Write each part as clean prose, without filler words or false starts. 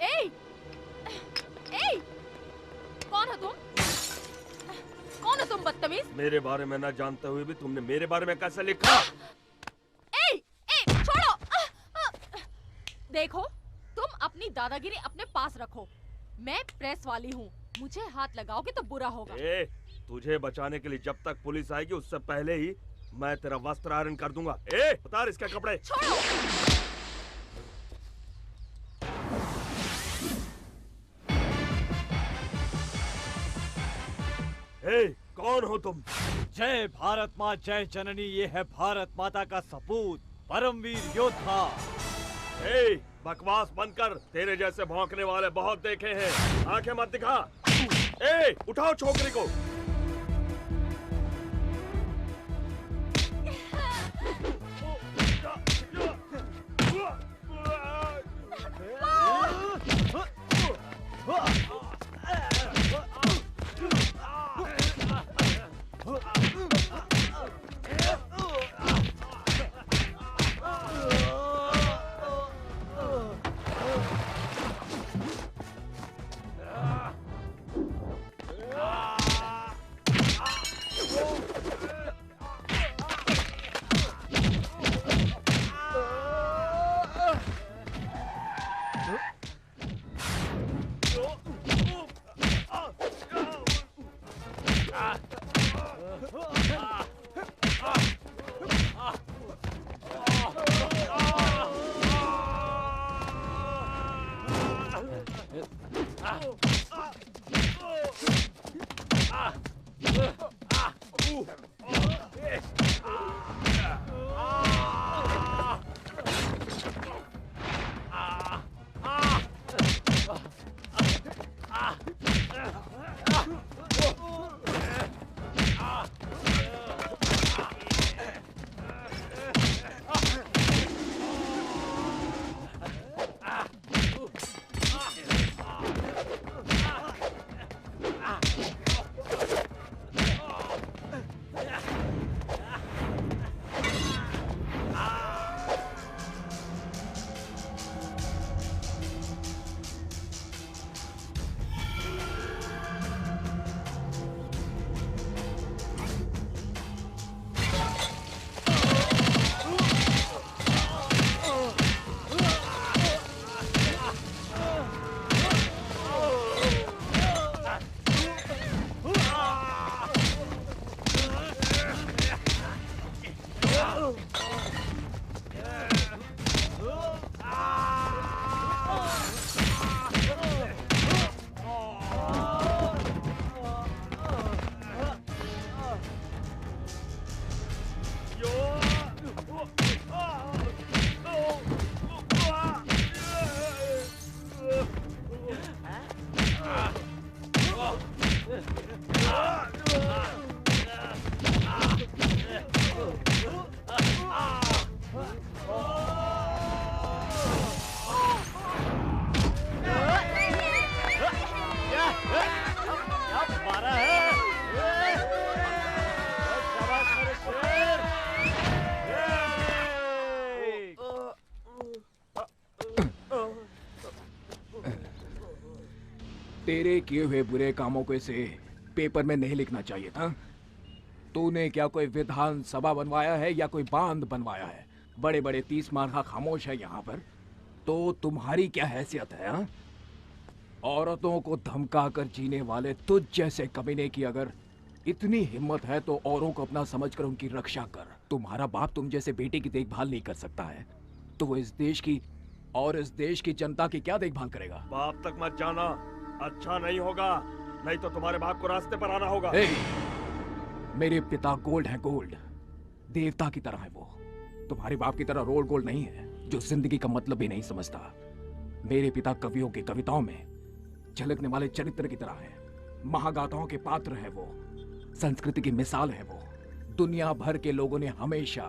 ए! ए! कौन हो तुम? कौन हो तुम बदतमीज? मेरे बारे में ना जानते हुए भी तुमने मेरे बारे में कैसे लिखा? छोड़ो! देखो, तुम अपनी दादागिरी अपने पास रखो। मैं प्रेस वाली हूँ, मुझे हाथ लगाओगे तो बुरा होगा। तुझे बचाने के लिए जब तक पुलिस आएगी उससे पहले ही मैं तेरा वस्त्र आयरन कर दूंगा। उतार इसके कपड़े। छोड़ो! कौन हो तुम? जय भारत माँ जय जननी, ये है भारत माता का सपूत, परमवीर योद्धा। बकवास बंद कर, तेरे जैसे भौंकने वाले बहुत देखे हैं, आंखें मत दिखा। उठाओ छोकरी को। तेरे किए हुए बुरे कामों को इसे पेपर में नहीं लिखना चाहिए था। तूने क्या कोई विधानसभा बनवाया है या कोई बांध बनवाया है? बड़े बड़े 30 मार्का खामोश है यहाँ पर, तो तुम्हारी क्या हैसियत है? हा? औरतों को धमका कर जीने वाले तुझ जैसे कमीने की अगर इतनी हिम्मत है तो औरों को अपना समझकर उनकी रक्षा कर। तुम्हारा बाप तुम जैसे बेटे की देखभाल नहीं कर सकता है तो वो इस देश की और इस देश की जनता की क्या देखभाल करेगा? बाप तक मत जाना, अच्छा नहीं होगा, नहीं तो तुम्हारे बाप को रास्ते पर आना होगा। मेरे पिता गोल्ड है, गोल्ड देवता की तरह है वो। तुम्हारे बाप की तरह रोल गोल्ड नहीं है जो जिंदगी का मतलब भी नहीं समझता। मेरे पिता कवियों की कविताओं में झलकने वाले चरित्र की तरह है, महागाथाओं के पात्र है वो, संस्कृति की मिसाल है वो। दुनिया भर के लोगों ने हमेशा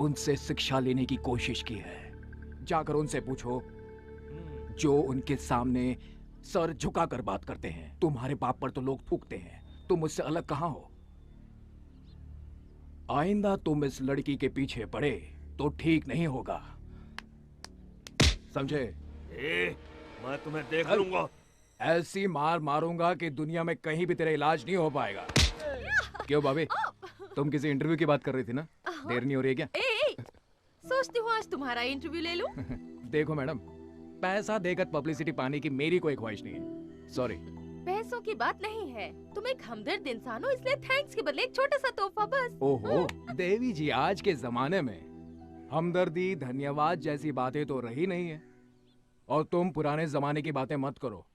उनसे शिक्षा लेने की कोशिश की है। जाकर उनसे पूछो जो उनके सामने सर झुकाकर बात करते हैं। तुम्हारे बाप पर तो लोग थूकते हैं, तुम मुझसे अलग कहाँ हो? आइंदा तुम इस लड़की के पीछे पड़े तो ठीक नहीं होगा, समझे? मैं तुम्हें देख चल। लूंगा। ऐसी मार मारूंगा कि दुनिया में कहीं भी तेरा इलाज नहीं हो पाएगा। क्यों भाभी, तुम किसी इंटरव्यू की बात कर रही थी ना? देर नहीं हो रही है क्या? सोचती हूँ आज तुम्हारा इंटरव्यू ले लूं। देखो मैडम, पैसा देकर पब्लिसिटी पाने की मेरी कोई ख्वाहिश नहीं है। सॉरी। पैसों की बात नहीं है, तुम एक हमदर्द इंसान हो, इसलिए थैंक्स के बदले एक छोटा सा तोहफा बस। ओहो देवी जी, आज के जमाने में हमदर्दी धन्यवाद जैसी बातें तो रही नहीं है, और तुम पुराने जमाने की बातें मत करो।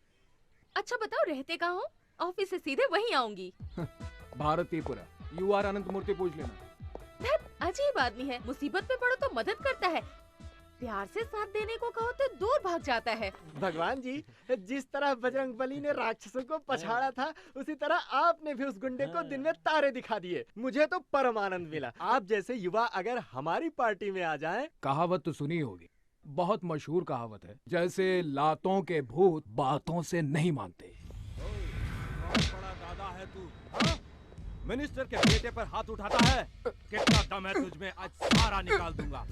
अच्छा बताओ रहते कहाँ हो? ऑफिस से सीधे वहीं आऊंगी। भारतीपुरा, UR अनंत मूर्ति पूछ लेना। धत, अजीब आदमी है, मुसीबत में पड़ो तो मदद करता है, प्यार से साथ देने को कहो तो दूर भाग जाता है। भगवान जी, जिस तरह बजरंगबली ने राक्षसों को पछाड़ा था, उसी तरह आपने भी उस गुंडे को दिन में तारे दिखा दिए। मुझे तो परम आनंद मिला। आप जैसे युवा अगर हमारी पार्टी में आ जाएं। कहावत तो सुनी होगी, बहुत मशहूर कहावत है, जैसे लातों के भूत बातों से नहीं मानते। बड़ा दादा है तू, हाँ? मिनिस्टर के बेटे पर हाथ उठाता है? कितना दम है तुझमें, आज सारा निकाल दूंगा।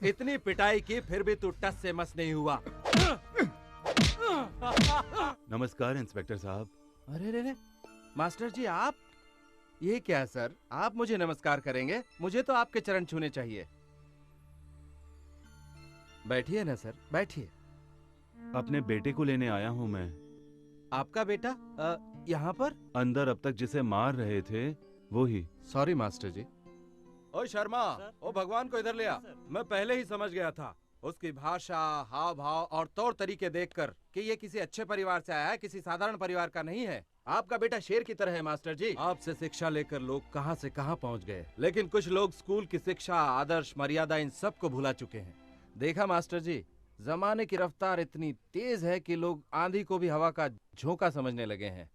इतनी पिटाई की फिर भी तू टस से मस नहीं हुआ। नमस्कार इंस्पेक्टर साहब। अरे रे रे, मास्टर जी आप? ये क्या सर, आप मुझे नमस्कार करेंगे? मुझे तो आपके चरण छूने चाहिए। बैठिए ना सर, बैठिए। अपने बेटे को लेने आया हूँ मैं। आपका बेटा यहाँ पर? अंदर अब तक जिसे मार रहे थे वो ही। सॉरी मास्टर जी। ओ शर्मा, ओ भगवान को इधर ले आ। मैं पहले ही समझ गया था, उसकी भाषा, हाव भाव और तौर तरीके देखकर कि ये किसी अच्छे परिवार से आया है, किसी साधारण परिवार का नहीं है। आपका बेटा शेर की तरह है मास्टर जी। आपसे शिक्षा लेकर लोग कहां से कहां पहुंच गए, लेकिन कुछ लोग स्कूल की शिक्षा, आदर्श, मर्यादा इन सब को भुला चुके हैं। देखा मास्टर जी, जमाने की रफ्तार इतनी तेज है कि लोग आंधी को भी हवा का झोंका समझने लगे हैं।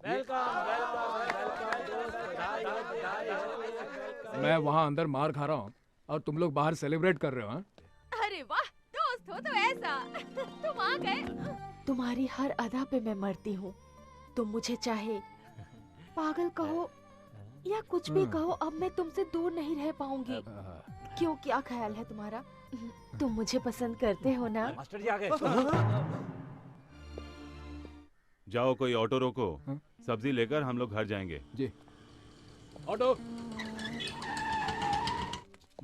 मैं वहाँ अंदर मार खा रहा हूँ और तुम लोग बाहर सेलिब्रेट कर रहे हो, हाँ? अरे वाह, दोस्त हो तो ऐसा। तुम आ गए। तुम्हारी हर अदा पे मैं मरती हूँ। तुम मुझे चाहे पागल कहो या कुछ भी कहो, अब मैं तुमसे दूर नहीं रह पाऊंगी। क्यों, क्या ख्याल है तुम्हारा? तुम मुझे पसंद करते हो ना? मास्टर जी आ गए। जाओ कोई ऑटो रोको, सब्जी लेकर हम लोग घर जाएंगे। जी। ऑटो।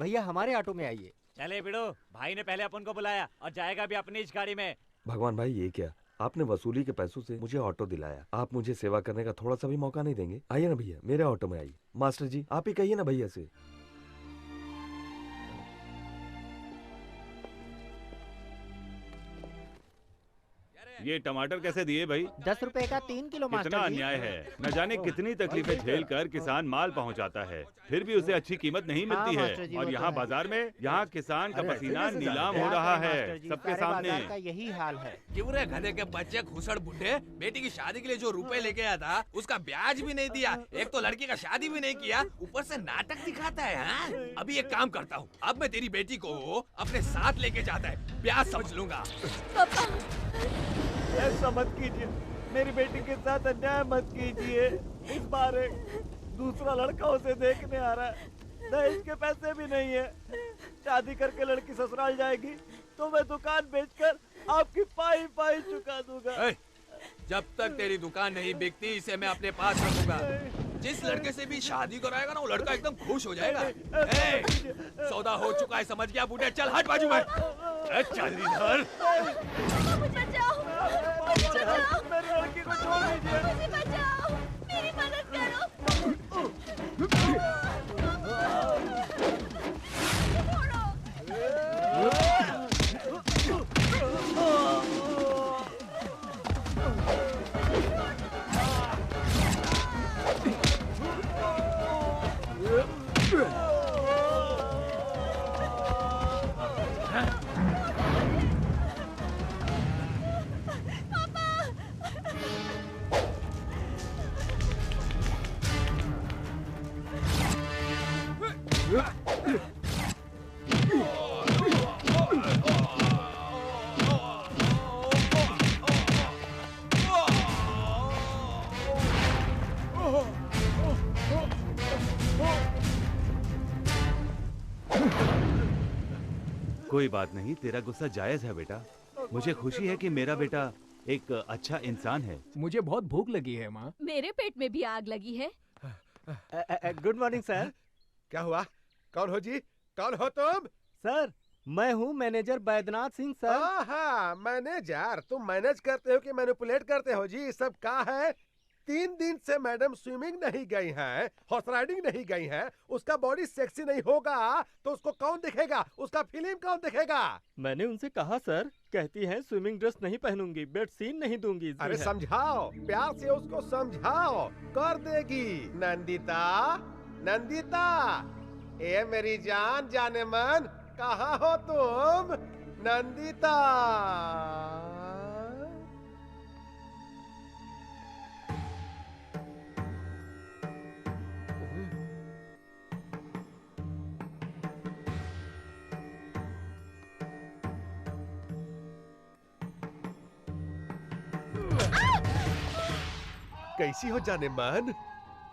भैया हमारे ऑटो में आइए। चले बिड़ो, भाई ने पहले अपन को बुलाया और जाएगा भी अपनी इस गाड़ी में। भगवान भाई, ये क्या? आपने वसूली के पैसों से मुझे ऑटो दिलाया, आप मुझे सेवा करने का थोड़ा सा भी मौका नहीं देंगे? आइए ना भैया, मेरे ऑटो में आइए। मास्टर जी आप ही कहिए ना भैया से। ये टमाटर कैसे दिए भाई? 10 रुपए का 3 किलो कितना मास्टर जी। अन्याय है। न जाने कितनी तकलीफें झेल कर किसान माल पहुंचाता है, फिर भी उसे अच्छी कीमत नहीं मिलती हाँ, मास्टर है। जी, और वो यहाँ तो है। बाजार में यहाँ किसान का पसीना नीलाम हो बात रहा है, है मास्टर जी, सबके सारे बाजार का सामने। यही हाल है। क्यों रे गधे के बच्चे घुसड़ बुड्ढे, बेटी की शादी के लिए जो रुपए लेके आया था उसका ब्याज भी नहीं दिया। एक तो लड़की का शादी भी नहीं किया, ऊपर से नाटक दिखाता है। हाँ? अभी एक काम करता हूँ, अब मैं तेरी बेटी को अपने साथ लेके जाता है, ब्याज समझ लूंगा। ऐसा मत कीजिए, मेरी बेटी के साथ अन्याय मत कीजिए। इस बार एक दूसरा लड़का उसे देखने आ रहा है, दहेज के पैसे भी नहीं है। शादी करके लड़की ससुराल जाएगी तो मैं दुकान बेचकर आपकी पाई पाई चुका दूंगा। जब तक तेरी दुकान नहीं बिकती इसे मैं अपने पास रखूंगा। जिस लड़के से भी शादी कराएगा ना वो लड़का एकदम खुश हो जाएगा। सौदा हो चुका है, समझ गया बूढ़े, चल हट बाजू में। चल इधर। मुझे बचाओ, मुझे बचाओ, मेरी लड़की को छोड़ दीजिए। मुझे बचाओ, मेरी मदद करो। कोई बात नहीं, तेरा गुस्सा जायज है बेटा। मुझे खुशी है कि मेरा बेटा एक अच्छा इंसान है। मुझे बहुत भूख लगी है माँ। मेरे पेट में भी आग लगी है। Good morning sir. क्या हुआ? कौन हो जी? कौन हो तुम? सर मैं हूँ मैनेजर बैद्यनाथ सिंह सर। हाँ, मैनेजर। तुम मैनेज करते हो कि मैनिपुलेट करते हो जी? सब क्या है? 3 दिन से मैडम स्विमिंग नहीं गई हैं, हॉर्स राइडिंग नहीं गई हैं, उसका बॉडी सेक्सी नहीं होगा तो उसको कौन देखेगा? उसका फिल्म कौन देखेगा? मैंने उनसे कहा सर, कहती हैं स्विमिंग ड्रेस नहीं पहनूंगी, बेड सीन नहीं दूंगी। अरे समझाओ, प्यार से उसको समझाओ, कर देगी। नंदिता, नंदिता, ए मेरी जान जाने मन, कहाँ हो तुम? नंदिता। कैसी हो जाने मन?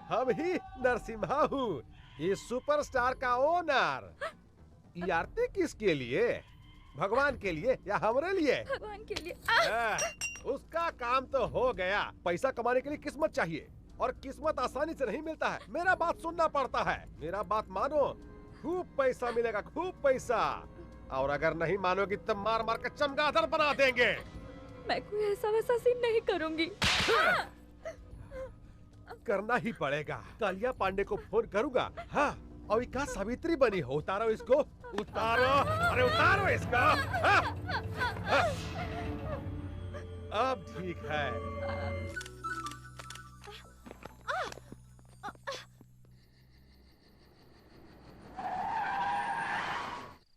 हम ही नरसिम्हा हूँ, ये सुपरस्टार का ओनर। ये आरती किसके लिए? भगवान के लिए या हमारे लिए? भगवान के लिए। उसका काम तो हो गया। पैसा कमाने के लिए किस्मत चाहिए, और किस्मत आसानी से नहीं मिलता है। मेरा बात सुनना पड़ता है। मेरा बात मानो, खूब पैसा मिलेगा, खूब पैसा। और अगर नहीं मानोगी तो मार मार कर चमगादड़ बना देंगे। मैं कोई ऐसा वैसा सीन नहीं करूंगी। करना ही पड़ेगा। कालिया पांडे को फोन करूंगा। हाँ, और क्या सावित्री बनी हो? उतारो इसको, उतारो। अरे उतारो इसको। हाँ? हाँ? अब ठीक है।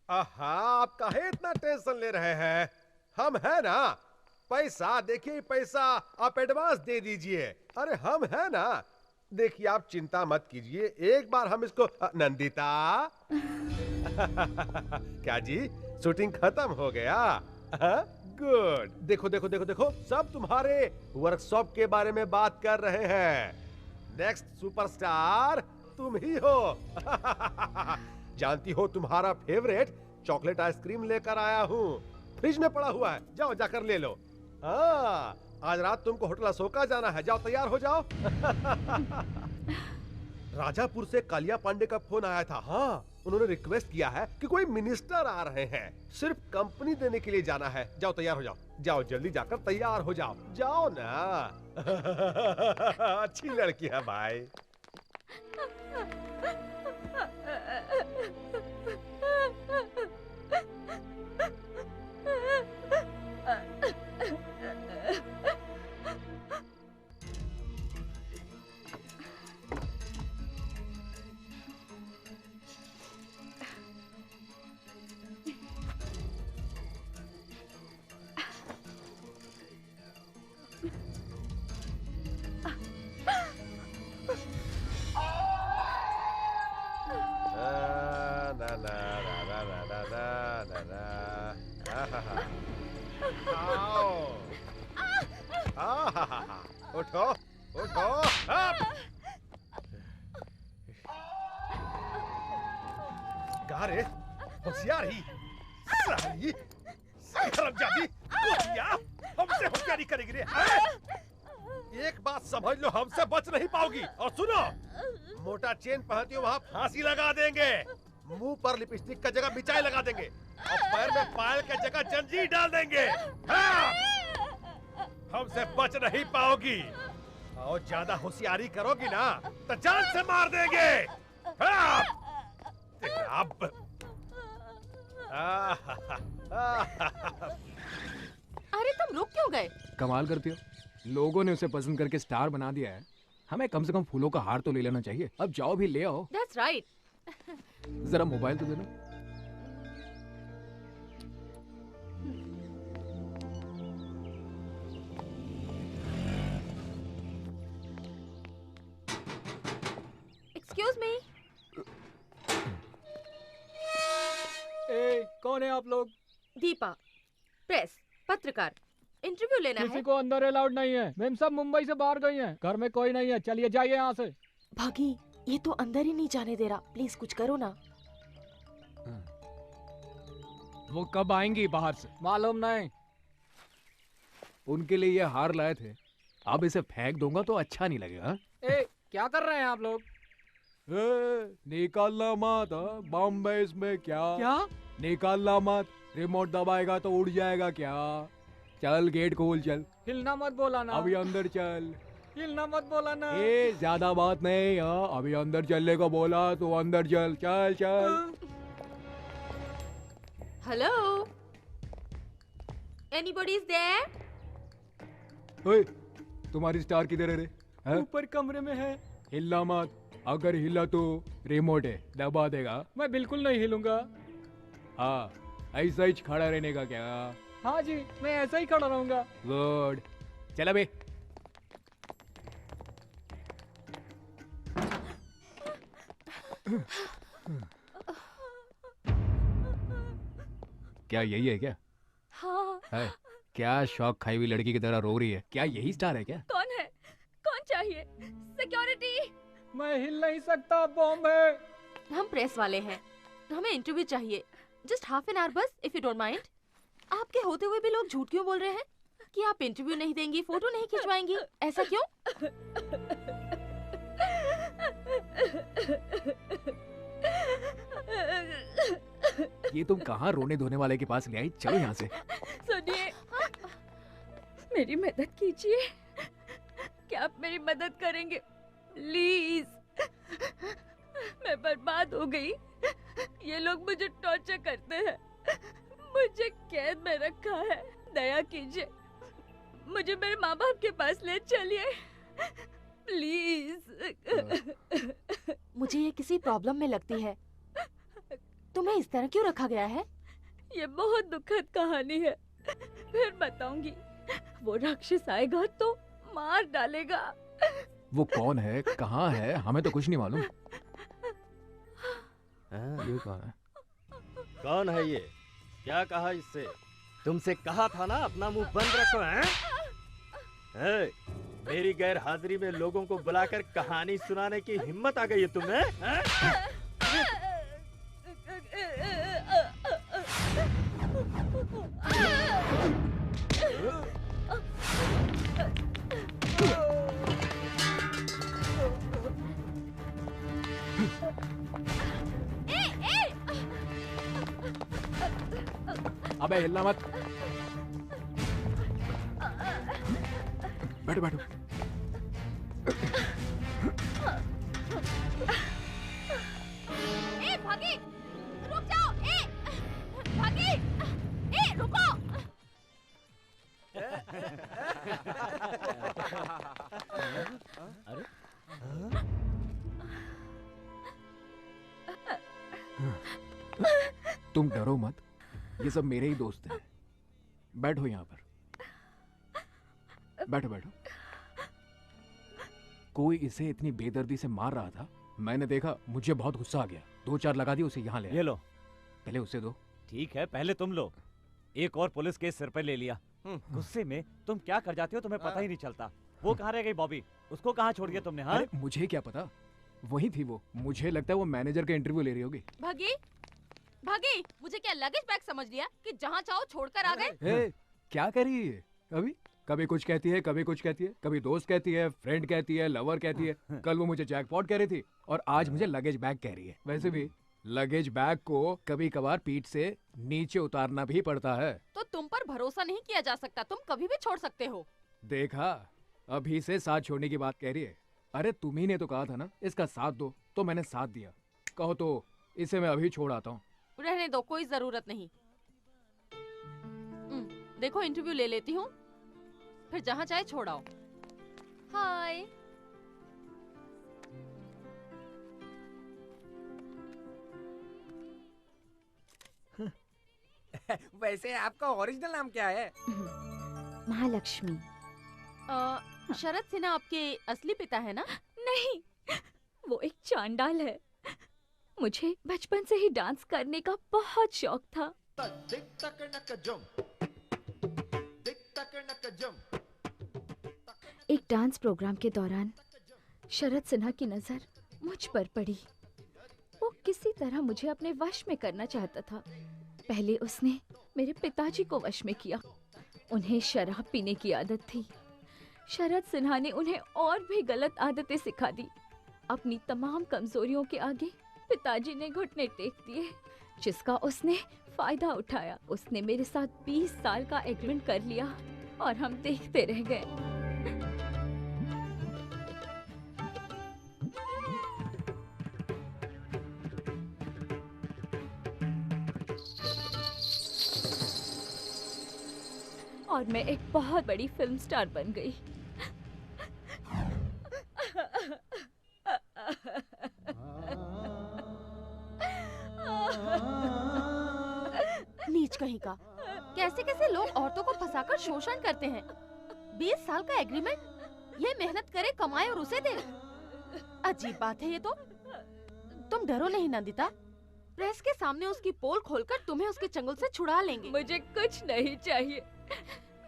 आहा, आप काहे इतना टेंशन ले रहे हैं? हम है ना। पैसा देखिए, पैसा आप एडवांस दे दीजिए। अरे हम है ना। देखिए आप चिंता मत कीजिए, एक बार हम इसको नंदिता। क्या जी, शूटिंग खत्म हो गया? गुड। देखो देखो देखो देखो, सब तुम्हारे वर्कशॉप के बारे में बात कर रहे हैं। नेक्स्ट सुपरस्टार तुम ही हो। जानती हो, तुम्हारा फेवरेट चॉकलेट आइसक्रीम लेकर आया हूँ। फ्रिज में पड़ा हुआ है, जाओ जाकर ले लो। हाँ, आज रात तुमको होटल अशोका जाना है, जाओ तैयार हो जाओ। राजापुर से कालिया पांडे का फोन आया था। हाँ, उन्होंने रिक्वेस्ट किया है कि कोई मिनिस्टर आ रहे हैं, सिर्फ कंपनी देने के लिए जाना है। जाओ तैयार हो जाओ, जाओ जल्दी जाकर तैयार हो जाओ, जाओ ना। अच्छी लड़की है भाई। उठो उठो। कहा रे होशियार ही साली, हरामजादी, कुतिया, हमसे होशियारी करेगी रे। एक बात समझ लो, हमसे बच नहीं पाओगी। और सुनो, मोटा चेन पहनती हो वहाँ फांसी लगा देंगे, मुंह पर लिपस्टिक का जगह मिचाई लगा देंगे, और पैर में पायल का जगह जंजीर डाल देंगे। हाँ, हमसे बच नहीं पाओगी। और ज्यादा होशियारी करोगी ना तो जान से मार देंगे। हाँ, अब अरे तुम रुक क्यों गए? कमाल करती हो, लोगों ने उसे पसंद करके स्टार बना दिया है, हमें कम से कम फूलों का हार तो ले लेना चाहिए। अब जाओ भी ले आओ। That's right. जरा मोबाइल तो देना। Excuse me. कौन है आप लोग? दीपा, प्रेस, पत्रकार, इंटरव्यू लेना किसी है। को अंदर अलाउड नहीं है। मैम सब मुंबई से बाहर गई हैं, घर में कोई नहीं है। चलिए जाइए यहाँ से। भागी, ये तो अंदर ही नहीं जाने दे रहा। प्लीज कुछ करो ना। वो कब आएंगी बाहर से? मालूम नहीं। उनके लिए ये हार लाए थे, अब इसे फेंक दूंगा तो अच्छा नहीं लगेगा। ए, क्या कर रहे हैं आप लोग? निकालना मत, बम है इसमें। क्या क्या? निकालना मत, रिमोट दबाएगा तो उड़ जाएगा क्या? चल गेट खोल, चल। हिलना मत बोला ना। अभी अंदर चल। हिलना मत बोला ना। ए ज्यादा बात नहीं, हाँ अभी अंदर चलने को बोला तो अंदर चल, चल चल। Hello, anybody is there? ओए, तुम्हारी स्टार किधर है रे? हैं? ऊपर कमरे में है। हिलना मत, अगर हिला तो रिमोट है, दबा देगा। मैं बिल्कुल नहीं हिलूंगा। हाँ, ऐसा ही खड़ा रहने का क्या? हाँ जी, मैं ऐसा ही खड़ा रहूंगा। गुड, चल बे। क्या यही है क्या? हाँ। है? क्या शौक खाई हुई लड़की की तरह रो रही है? क्या यही स्टार है क्या? कौन है? कौन चाहिए? सिक्योरिटी। मैं हिल नहीं सकता, बॉम्ब है। हम प्रेस वाले हैं, हमें इंटरव्यू चाहिए। जस्ट हाफ एन आवर बस, इफ यू डोंट माइंड। आपके होते हुए भी लोग झूठ क्यों बोल रहे हैं कि आप इंटरव्यू नहीं देंगी, फोटो नहीं खिंचवाएंगी? ऐसा क्यों? ये तुम कहाँ रोने धोने वाले के पास ले आई? चलो यहाँ से। सुनिए, मेरी मदद कीजिए। क्या आप मेरी मदद करेंगे प्लीज? मैं बर्बाद हो गई। ये लोग मुझे टॉर्चर करते हैं, मुझे कैद में रखा है। दया कीजिए, मुझे मेरे माँ बाप के पास ले चलिए प्लीज। मुझे ये किसी प्रॉब्लम में लगती है। तुम्हें इस तरह क्यों रखा गया है? ये बहुत दुखद कहानी है, फिर बताऊंगी। वो राक्षस आएगा तो मार डालेगा। वो कौन है, कहाँ है? हमें तो कुछ नहीं मालूम। ये कौन है? कौन है ये? क्या कहा इससे? तुमसे कहा था ना अपना मुंह बंद रखो। हैं? मेरी गैर हाजिरी में लोगों को बुलाकर कहानी सुनाने की हिम्मत आ गई है तुम्हें? अबे हिलना मत। बैठो बैठो। ए भागी, रुक जाओ। ए भागी, ए रुको। अरे तुम डरो मत, ये सब मेरे ही दोस्त हैं। बैठो यहाँ पर, बैठो बैठो। कोई इसे इतनी बेदर्दी से मार रहा था, मैंने देखा, मुझे बहुत गुस्सा आ गया। 2-4 लगा दिए, उसे यहाँ ले आया। ये लो। पहले उसे दो। ठीक है, पहले तुम लो। एक और पुलिस केस सिर पे ले लिया। गुस्से में तुम क्या कर जाते हो, तुम्हें पता ही नहीं चलता। वो कहाँ रह गई बॉबी? उसको कहाँ छोड़ दिया तुमने? हाँ, अरे मुझे क्या पता, वही थी वो। मुझे लगता है वो मैनेजर का इंटरव्यू ले रही होगी। भागी, भागी। मुझे क्या लगेज बैग समझ लिया कि जहाँ चाहो छोड़कर आ गए? क्या कर रही है? कभी कुछ कहती है, कभी कुछ कहती है, कभी दोस्त कहती है, फ्रेंड कहती है, लवर कहती है। कल वो मुझे जैकपॉट कह रही थी और आज मुझे लगेज बैग कह रही है। वैसे भी लगेज बैग को कभी कभार पीठ से नीचे उतारना भी पड़ता है। तो तुम पर भरोसा नहीं किया जा सकता, तुम कभी भी छोड़ सकते हो। देखा, अभी से साथ छोड़ने की बात कह रही है। अरे तुम्ही ने तो कहा था ना इसका साथ दो, तो मैंने साथ दिया। कहो तो इसे मैं अभी छोड़ आता हूँ। रहने दो, कोई जरूरत नहीं। देखो, इंटरव्यू ले लेती हूँ, फिर जहाँ चाहे छोड़ाओ। हाय। वैसे आपका ओरिजिनल नाम क्या है? महालक्ष्मी। शरद सिन्हा आपके असली पिता है ना? नहीं, वो एक चांडाल है। मुझे बचपन से ही डांस करने का बहुत शौक था। एक डांस प्रोग्राम के दौरान शरद सिन्हा की नजर मुझ पर पड़ी। वो किसी तरह मुझे अपने वश में करना चाहता था। पहले उसने मेरे पिताजी को वश में किया। उन्हें शराब पीने की आदत थी। शरद सिन्हा ने उन्हें और भी गलत आदतें सिखा दी। अपनी तमाम कमजोरियों के आगे पिताजी ने घुटने टेक दिए, जिसका उसने फायदा उठाया। उसने मेरे साथ 20 साल का एग्रीमेंट कर लिया और हम देखते रह गए। और मैं एक बहुत बड़ी फिल्म स्टार बन गई। नीच कहीं का, कैसे कैसे लोग औरतों को फंसाकर शोषण करते हैं। 20 साल का एग्रीमेंट, ये मेहनत करे, कमाए और उसे दे। अजीब बात है ये तो। तुम डरो नहीं नंदिता, प्रेस के सामने उसकी पोल खोलकर तुम्हें उसके चंगुल से छुड़ा लेंगे। मुझे कुछ नहीं चाहिए,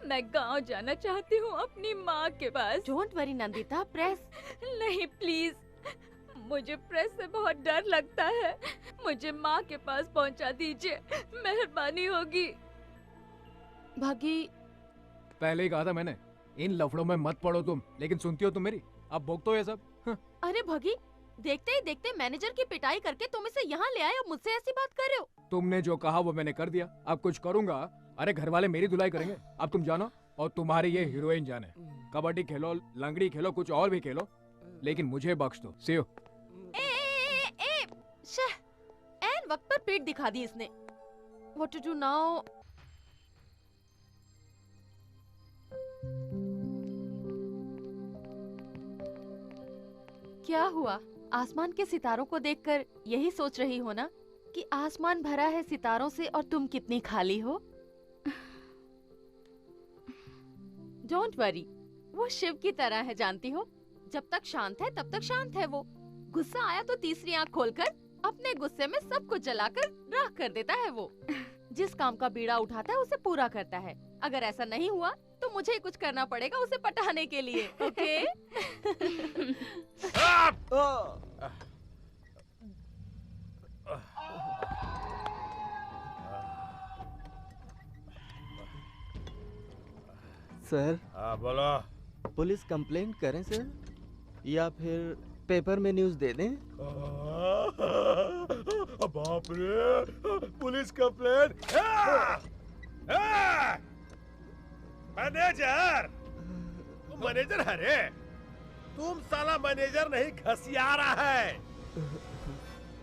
मैं गांव जाना चाहती हूँ अपनी माँ के पास। डोंट वरी नंदिता, प्रेस नहीं प्लीज, मुझे प्रेस से बहुत डर लगता है। मुझे माँ के पास पहुँचा दीजिए, मेहरबानी होगी। भागी, पहले ही कहा था मैंने, इन लफड़ों में मत पड़ो तुम, लेकिन सुनती हो तुम मेरी? अब भोगते हो ये सब। अरे भागी, देखते ही देखते मैनेजर की पिटाई करके तुम इसे यहाँ ले आए और मुझसे ऐसी बात कर रहे हो। तुमने जो कहा वो मैंने कर दिया, अब कुछ करूंगा। अरे घर वाले मेरी धुलाई करेंगे। अब तुम जानो और तुम्हारी ये हीरोइन जाने। कबड्डी खेलो, लंगड़ी खेलो, कुछ और भी खेलो, लेकिन मुझे बख्श दो। सी यू। एन वक्त पर पेट दिखा दी इसने। What to do now? क्या हुआ? आसमान के सितारों को देखकर यही सोच रही हो ना कि आसमान भरा है सितारों से और तुम कितनी खाली हो? डोंट वरी, वो शिव की तरह है, जानती हो। जब तक शांत है तब तक शांत है वो। गुस्सा आया तो तीसरी आंख खोलकर अपने गुस्से में सब कुछ जलाकर राख कर देता है वो। जिस काम का बीड़ा उठाता है उसे पूरा करता है। अगर ऐसा नहीं हुआ तो मुझे ही कुछ करना पड़ेगा उसे पटाने के लिए। ओके? सर, हाँ बोलो। पुलिस कंप्लेंट करें सर, या फिर पेपर में न्यूज़ दे दें? बाप रे, पुलिस कंप्लेंट। मैनेजर, तुम मैनेजर है रे? तुम साला मैनेजर नहीं, घसियारा है।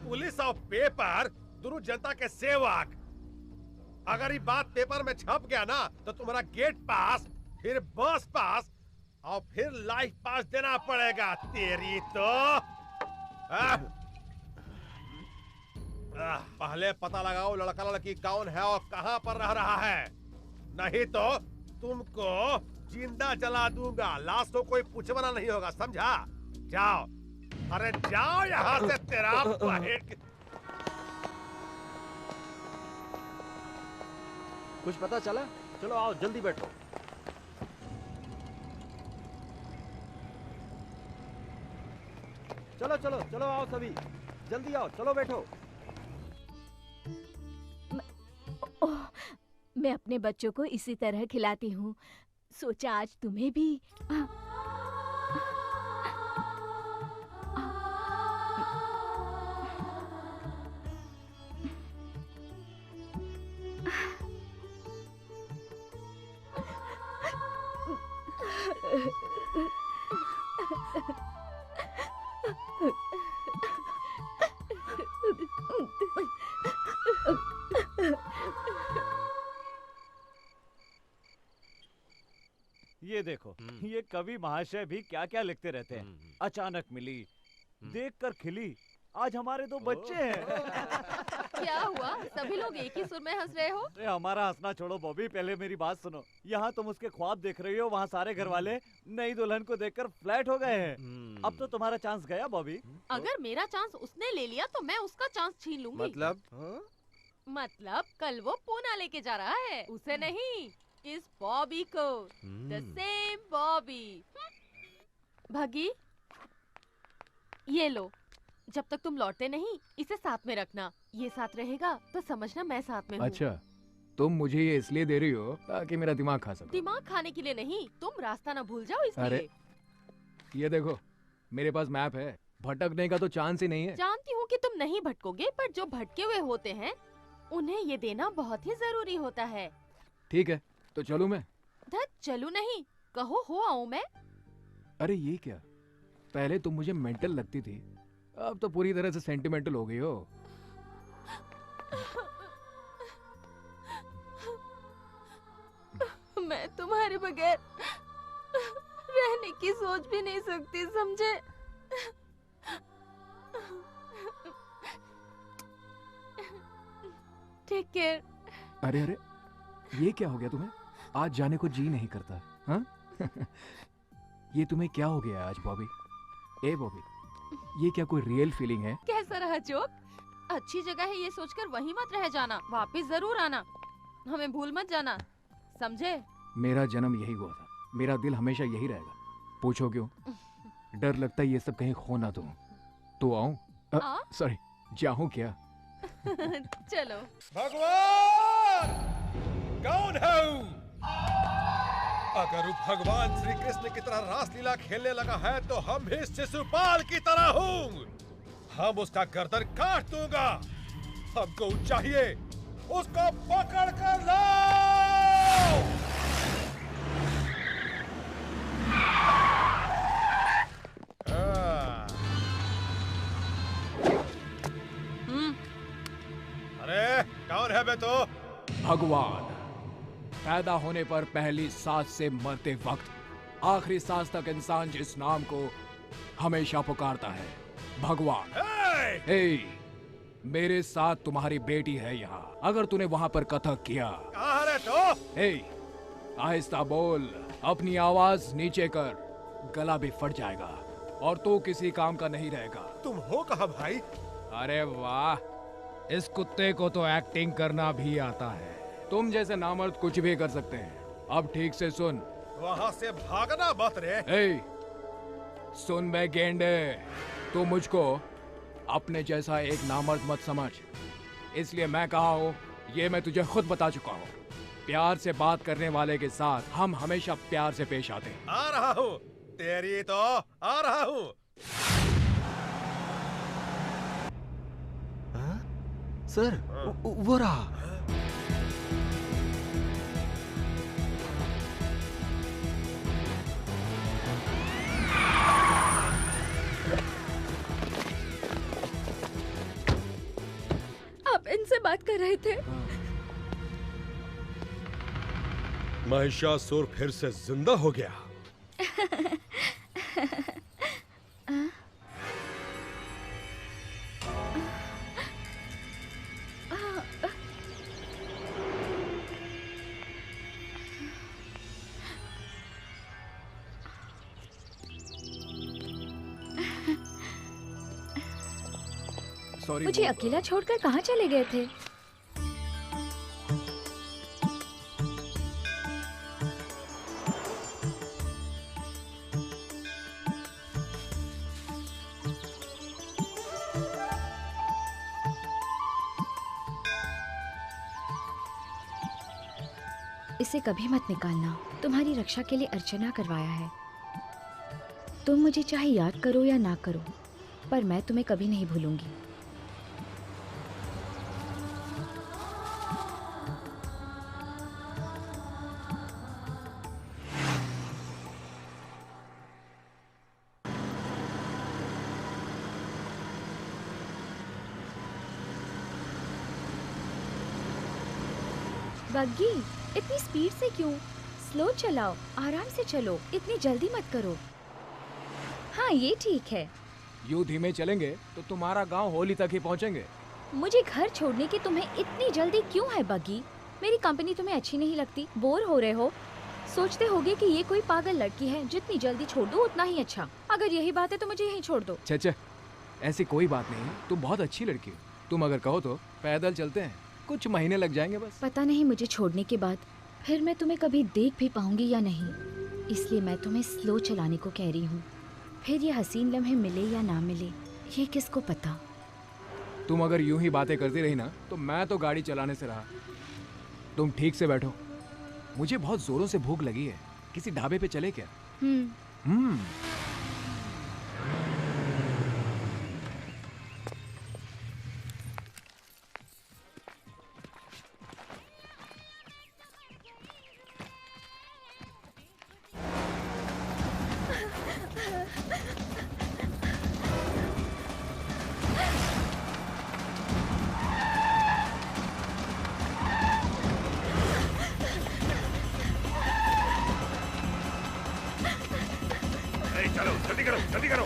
पुलिस और पेपर दोनों जनता के सेवक। अगर ये बात पेपर में छप गया ना तो तुम्हारा गेट पास, फिर बस पास और फिर लाइफ पास देना पड़ेगा। तेरी तो पहले पता लगाओ लड़का लड़की कौन है और कहां पर रह रहा है, नहीं तो तुमको जिंदा जला दूंगा। लाश को कोई पूछवाना नहीं होगा, समझा? जाओ, अरे जाओ यहाँ से। तेरा कुछ पता चला? चलो आओ, जल्दी बैठो। चलो चलो चलो, आओ सभी, जल्दी आओ, चलो बैठो। मैं अपने बच्चों को इसी तरह खिलाती हूँ, सोचा आज तुम्हें भी। ये देखो, ये कवि महाशय भी क्या क्या लिखते रहते हैं। अचानक मिली, देखकर खिली, आज हमारे 2 बच्चे हैं। क्या हुआ? सभी लोग एक ही सुर में हंस रहे हो? अरे हमारा हंसना छोड़ो बॉबी, पहले मेरी बात सुनो। यहाँ तुम उसके ख्वाब देख रही हो, वहाँ सारे घर वाले नई दुल्हन को देखकर फ्लैट हो गए हैं। अब तो तुम्हारा चांस गया बॉबी। अगर मेरा चांस उसने ले लिया तो मैं उसका चांस छीन लूंगी। मतलब कल वो पूना लेके जा रहा है, उसे नहीं, इस बॉबी को। The same Bobby. भागी, ये लो, जब तक तुम लौटते नहीं इसे साथ में रखना। ये साथ रहेगा तो समझना मैं साथ में हूँ। अच्छा, तुम मुझे ये इसलिए दे रही हो ताकि मेरा दिमाग खा सको? दिमाग खाने के लिए नहीं, तुम रास्ता ना भूल जाओ इसलिए। अरे ये देखो, मेरे पास मैप है, भटकने का तो चांस ही नहीं है। जानती हूँ कि तुम नहीं भटकोगे, पर जो भटके हुए होते हैं उन्हें ये देना बहुत ही जरूरी होता है। ठीक है, तो चलूं मैं? धत चलू नहीं, कहो हो आऊं मैं। अरे ये क्या, पहले तुम मुझे मेंटल लगती थी, अब तो पूरी तरह से सेंटिमेंटल हो गई हो। मैं तुम्हारे बगैर रहने की सोच भी नहीं सकती, समझे? Take care. अरे अरे, ये क्या हो गया तुम्हें? आज जाने को जी नहीं करता, हाँ? ये तुम्हें क्या हो गया आज बॉबी? ए बॉबी, ये क्या कोई रियल फीलिंग है? कैसा रहा जोक? अच्छी जगह है ये सोचकर वहीं मत रह जाना, वापस जरूर आना, हमें भूल मत जाना, समझे? मेरा जन्म यही हुआ था, मेरा दिल हमेशा यही रहेगा। पूछो क्यों? डर लगता है ये सब कहीं खो ना दूं। तो आऊं? सॉरी, जाऊं क्या? चलो। भगवान कौन है? अगर वो भगवान श्री कृष्ण की तरह रासलीला खेलने लगा है तो हम भी शिशुपाल की तरह हूँ। हम उसका गर्दन काट दूंगा। हमको चाहिए, उसको पकड़ कर लाओ। अरे कौन है बे तो? भगवान। पैदा होने पर पहली सांस से मरते वक्त आखिरी सांस तक इंसान जिस नाम को हमेशा पुकारता है, भगवान। हे, मेरे साथ तुम्हारी बेटी है यहाँ। अगर तूने वहाँ पर कथक किया, कहाँ है तो? हे, आहिस्ता बोल, अपनी आवाज नीचे कर, गला भी फट जाएगा और तू किसी काम का नहीं रहेगा। तुम हो कहाँ भाई? अरे वाह, इस कुत्ते को तो एक्टिंग करना भी आता है। तुम जैसे नामर्द कुछ भी कर सकते हैं। अब ठीक से सुन। वहाँ से भागना मत रे। ए, सुन बे गेंडे, तू मुझको अपने जैसा एक नामर्द मत समझ। इसलिए मैं कहा हूँ, ये मैं तुझे खुद बता चुका हूँ। प्यार से बात करने वाले के साथ हम हमेशा प्यार से पेश आते हैं। आ रहा हूँ, तेरी तो आ रहा हूँ। सर, वो रहा। आप इनसे बात कर रहे थे? महिषासुर फिर से जिंदा हो गया। मुझे अकेला छोड़कर कहाँ चले गए थे? इसे कभी मत निकालना। तुम्हारी रक्षा के लिए अर्चना करवाया है। तुम मुझे चाहे याद करो या ना करो, पर मैं तुम्हें कभी नहीं भूलूंगी। बग्गी, इतनी स्पीड से क्यों? स्लो चलाओ, आराम से चलो, इतनी जल्दी मत करो। हाँ, ये ठीक है। यूं धीमे चलेंगे तो तुम्हारा गांव होली तक ही पहुंचेंगे। मुझे घर छोड़ने की तुम्हें इतनी जल्दी क्यों है बग्गी? मेरी कंपनी तुम्हें अच्छी नहीं लगती? बोर हो रहे हो? सोचते होगे कि ये कोई पागल लड़की है, जितनी जल्दी छोड़ दो उतना ही अच्छा। अगर यही बात है तो मुझे यहीं छोड़ दो। चाचा, ऐसी कोई बात नहीं, तुम बहुत अच्छी लड़की हो। तुम अगर कहो तो पैदल चलते हैं, कुछ महीने लग जाएंगे बस। पता नहीं मुझे छोड़ने के बाद फिर मैं तुम्हें कभी देख भी पाऊंगी या नहीं, इसलिए मैं तुम्हें स्लो चलाने को कह रही हूँ। फिर ये हसीन लम्हे मिले या ना मिले, ये किसको पता? तुम अगर यूं ही बातें करती रही ना तो मैं तो गाड़ी चलाने से रहा। तुम ठीक से बैठो, मुझे बहुत जोरों से भूख लगी है। किसी ढाबे पे चले क्या? चलो जल्दी करो, जल्दी करो।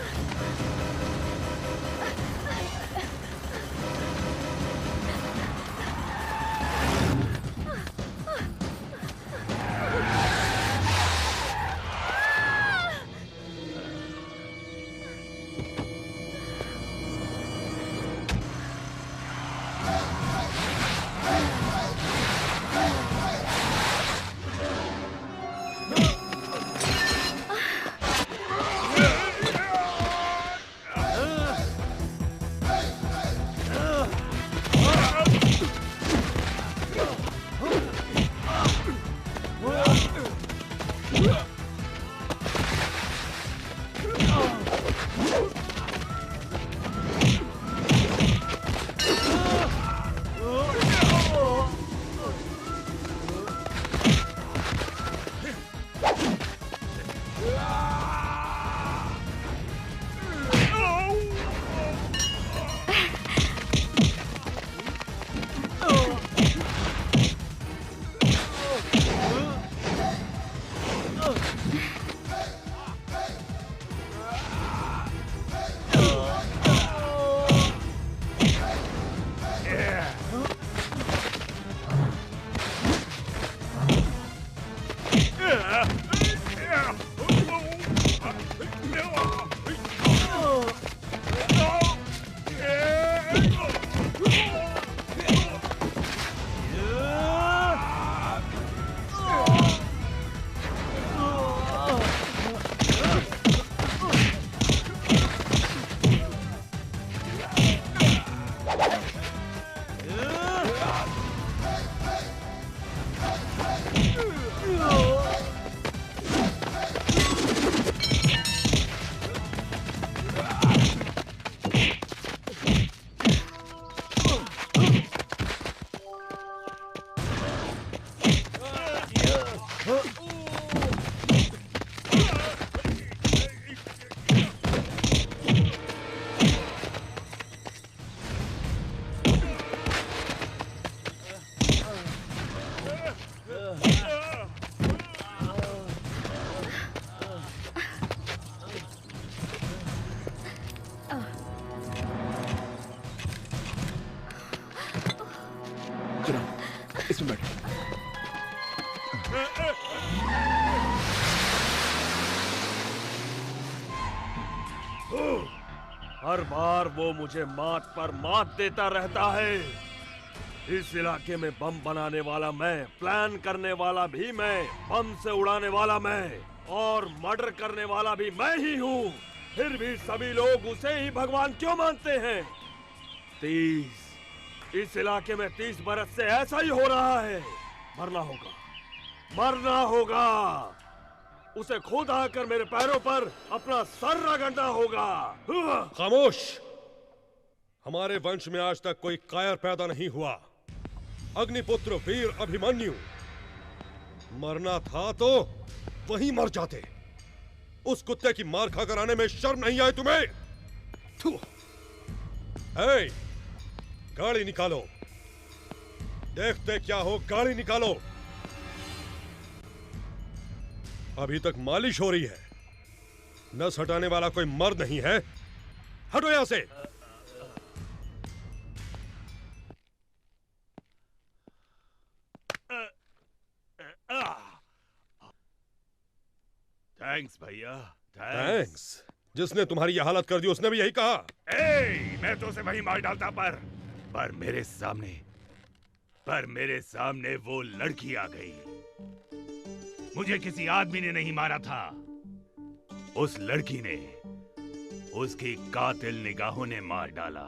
इसमें बैठो। हर बार वो मुझे मात पर मात देता रहता है। इस इलाके में बम बनाने वाला मैं, प्लान करने वाला भी मैं, बम से उड़ाने वाला मैं और मर्डर करने वाला भी मैं ही हूँ। फिर भी सभी लोग उसे ही भगवान क्यों मानते हैं? 30 इस इलाके में 30 बरस से ऐसा ही हो रहा है। मरना होगा, मरना होगा। उसे खुद आकर मेरे पैरों पर अपना सर रगड़ना होगा। खामोश! हमारे वंश में आज तक कोई कायर पैदा नहीं हुआ। अग्निपुत्र वीर अभिमन्यु, मरना था तो वहीं मर जाते। उस कुत्ते की मार खाकर आने में शर्म नहीं आई तुम्हें? हे, गाड़ी निकालो। देखते क्या हो, गाड़ी निकालो। अभी तक मालिश हो रही है। नस हटाने वाला कोई मर्द नहीं है। हटो यहां से। थैंक्स भैया, थैंक्स। जिसने तुम्हारी यह हालत कर दी उसने भी यही कहा। मैं तो उसे वही मार डालता पर मेरे सामने वो लड़की आ गई। मुझे किसी आदमी ने नहीं मारा था, उस लड़की ने उसकी कातिल निगाहों ने मार डाला।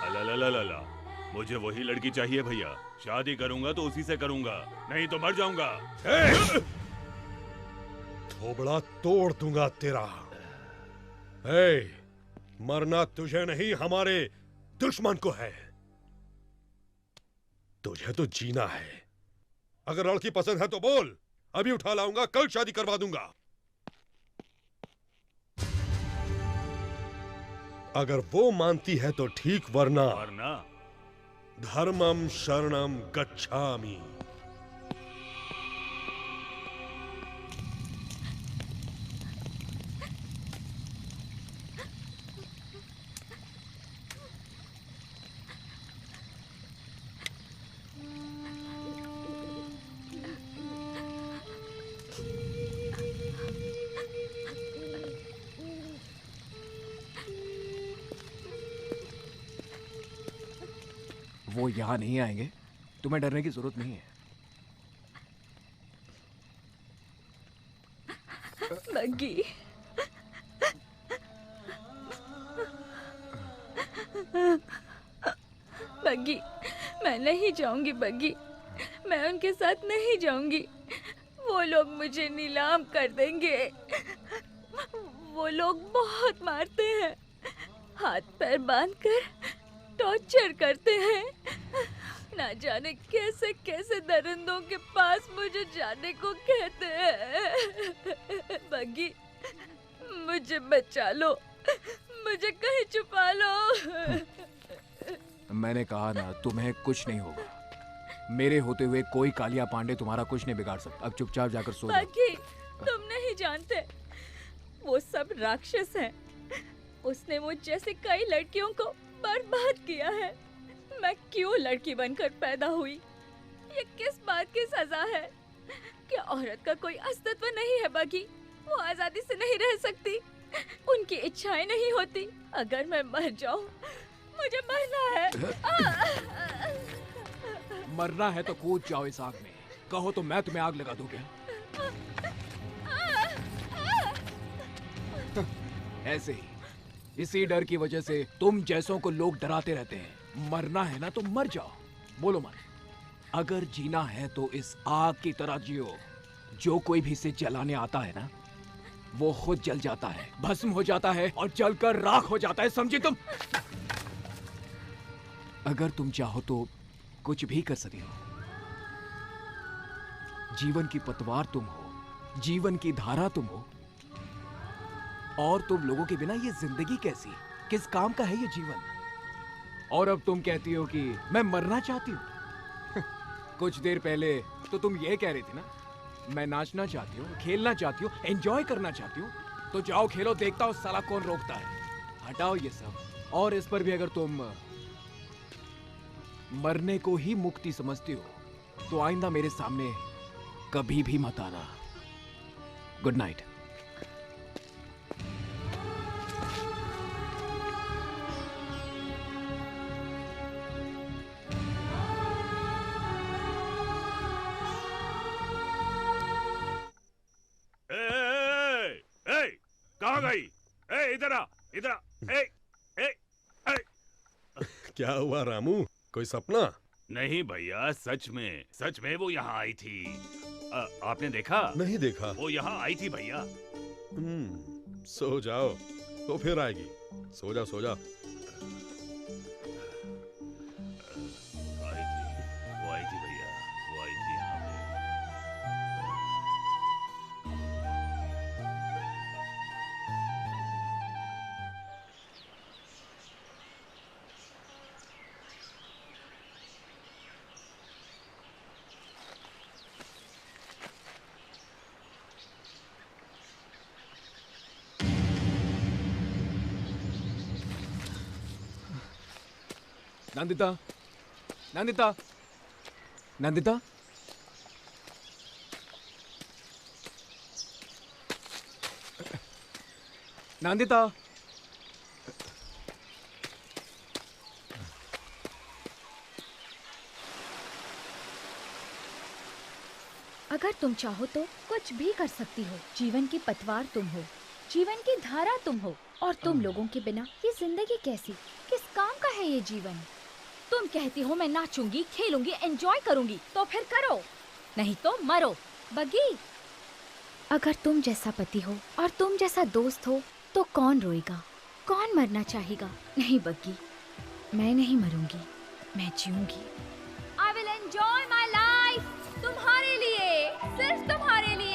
अला, मुझे वही लड़की चाहिए भैया। शादी करूंगा तो उसी से करूंगा, नहीं तो मर जाऊंगा। थोबड़ा तोड़ दूंगा तेरा। मरना तुझे नहीं, हमारे दुश्मन को है। तुझे तो जीना है। अगर लड़की पसंद है तो बोल, अभी उठा लाऊंगा, कल शादी करवा दूंगा। अगर वो मानती है तो ठीक, वरना धर्मम शरणम गच्छामि। वो यहाँ नहीं आएंगे, तुम्हें डरने की जरूरत नहीं है। बग्गी, बग्गी, मैं नहीं जाऊंगी बग्गी, मैं उनके साथ नहीं जाऊंगी। वो लोग मुझे नीलाम कर देंगे। वो लोग बहुत मारते हैं, हाथ पैर बांधकर टॉर्चर करते हैं। ना जाने कैसे कैसे दरिंदों के पास मुझे जाने को कहते हैं। बग्गी, मुझे बचा लो, मुझे कहीं छुपा लो। मैंने कहा ना, तुम्हें कुछ नहीं होगा। मेरे होते हुए कोई कालिया पांडे तुम्हारा कुछ नहीं बिगाड़ सकता। अब चुपचाप जाकर सो जाओ। बग्गी, तुम नहीं जानते, वो सब राक्षस हैं। उसने मुझ जैसे कई लड़कियों को बर्बाद किया है। मैं क्यों लड़की बनकर पैदा हुई? ये किस बात की सजा है? क्या औरत का कोई अस्तित्व नहीं है बग्गी? वो आजादी से नहीं रह सकती, उनकी इच्छाएं नहीं होती। अगर मैं मर जाऊं, मुझे मरना है। मरना है तो कूद जाओ इस आग में। कहो तो मैं तुम्हें आग लगा दूं क्या? ऐसे ही, इसी डर की वजह से तुम जैसों को लोग डराते रहते हैं। मरना है ना तो मर जाओ। बोलो मर। अगर जीना है तो इस आग की तरह जियो। जो कोई भी इसे जलाने आता है ना, वो खुद जल जाता है, भस्म हो जाता है और जलकर राख हो जाता है। समझी तुम? अगर तुम चाहो तो कुछ भी कर सकते हो। जीवन की पतवार तुम हो, जीवन की धारा तुम हो। और तुम लोगों के बिना ये जिंदगी कैसी, किस काम का है ये जीवन? और अब तुम कहती हो कि मैं मरना चाहती हूँ। कुछ देर पहले तो तुम ये कह रही थी ना, मैं नाचना चाहती हूँ, खेलना चाहती हूँ, एंजॉय करना चाहती हूँ। तो जाओ खेलो, देखता हूँ साला कौन रोकता है। हटाओ ये सब। और इस पर भी अगर तुम मरने को ही मुक्ति समझती हो तो आइंदा मेरे सामने कभी भी मत आना। Good night. कहाँ गई? इधर आ, इधर आ। क्या हुआ रामू, कोई सपना? नहीं भैया, सच में वो यहाँ आई थी। आपने देखा? नहीं देखा। वो यहाँ आई थी भैया। सो जाओ, तो फिर आएगी। सो जा सो जा। वो आई थी भैया, वो आई थी यहाँ पे। नंदिता, नंदिता, नंदिता। नंदिता। अगर तुम चाहो तो कुछ भी कर सकती हो। जीवन की पतवार तुम हो, जीवन की धारा तुम हो और तुम लोगों के बिना ये जिंदगी कैसी, किस काम का है ये जीवन। तुम कहती हो मैं नाचूंगी, खेलूंगी, एंजॉय करूंगी, तो फिर करो, नहीं तो मरो। बग्गी, अगर तुम जैसा पति हो और तुम जैसा दोस्त हो तो कौन रोएगा, कौन मरना चाहेगा? नहीं बग्गी, मैं नहीं मरूंगी, मैं जीऊंगी। I will enjoy my life, तुम्हारे लिए, सिर्फ तुम्हारे लिए।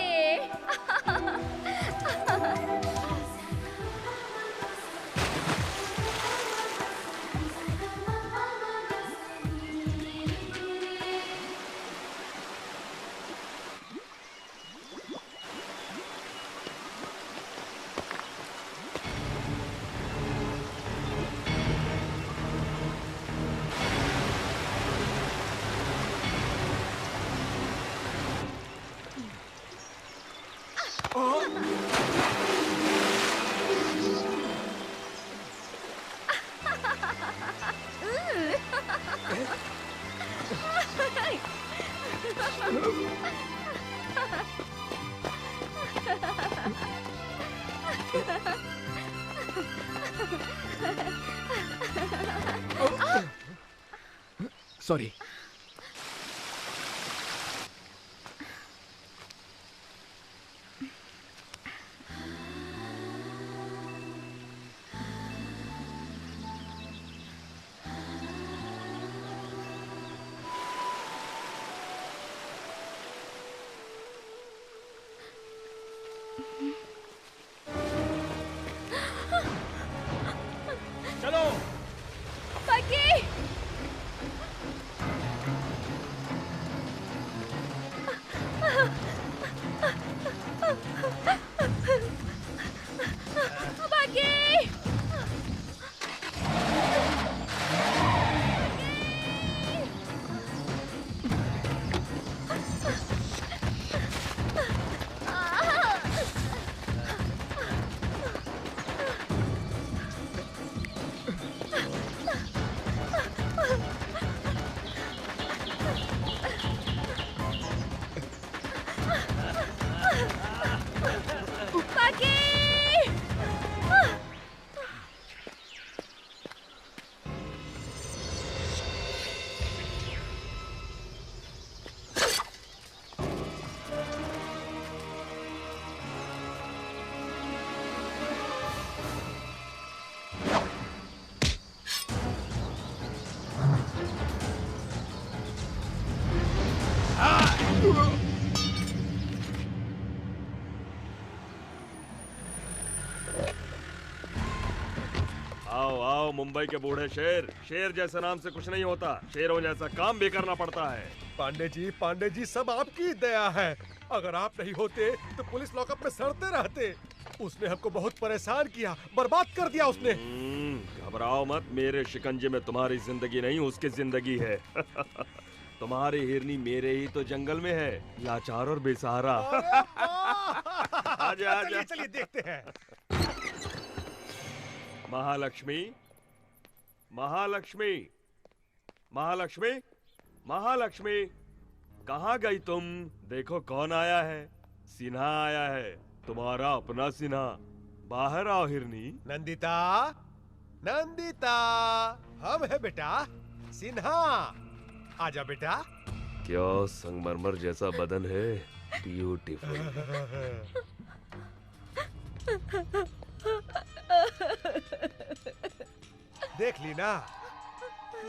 सॉरी। चलो बग्गी, बग्गी, आओ आओ मुंबई के बूढ़े शेर। शेर जैसे नाम से कुछ नहीं होता, शेरों जैसा काम भी करना पड़ता है। पांडे जी सब आपकी दया है। अगर आप नहीं होते तो पुलिस लॉकअप में सड़ते रहते। उसने हमको बहुत परेशान किया, बर्बाद कर दिया उसने। घबराओ मत, मेरे शिकंजे में तुम्हारी जिंदगी नहीं उसकी जिंदगी है। तुम्हारी हिरनी मेरे ही तो जंगल में है, लाचार और बेसहारा। आजा आजा, चलिए देखते हैं। महालक्ष्मी, महालक्ष्मी, महालक्ष्मी, महालक्ष्मी, कहाँ गई तुम? देखो कौन आया है। सिन्हा आया है, तुम्हारा अपना सिन्हा। बाहर आओ हिरनी। नंदिता, नंदिता, हम है बेटा सिन्हा। आजा बेटा। क्या संगमरमर जैसा बदन है, ब्यूटीफुल। देख ली ना,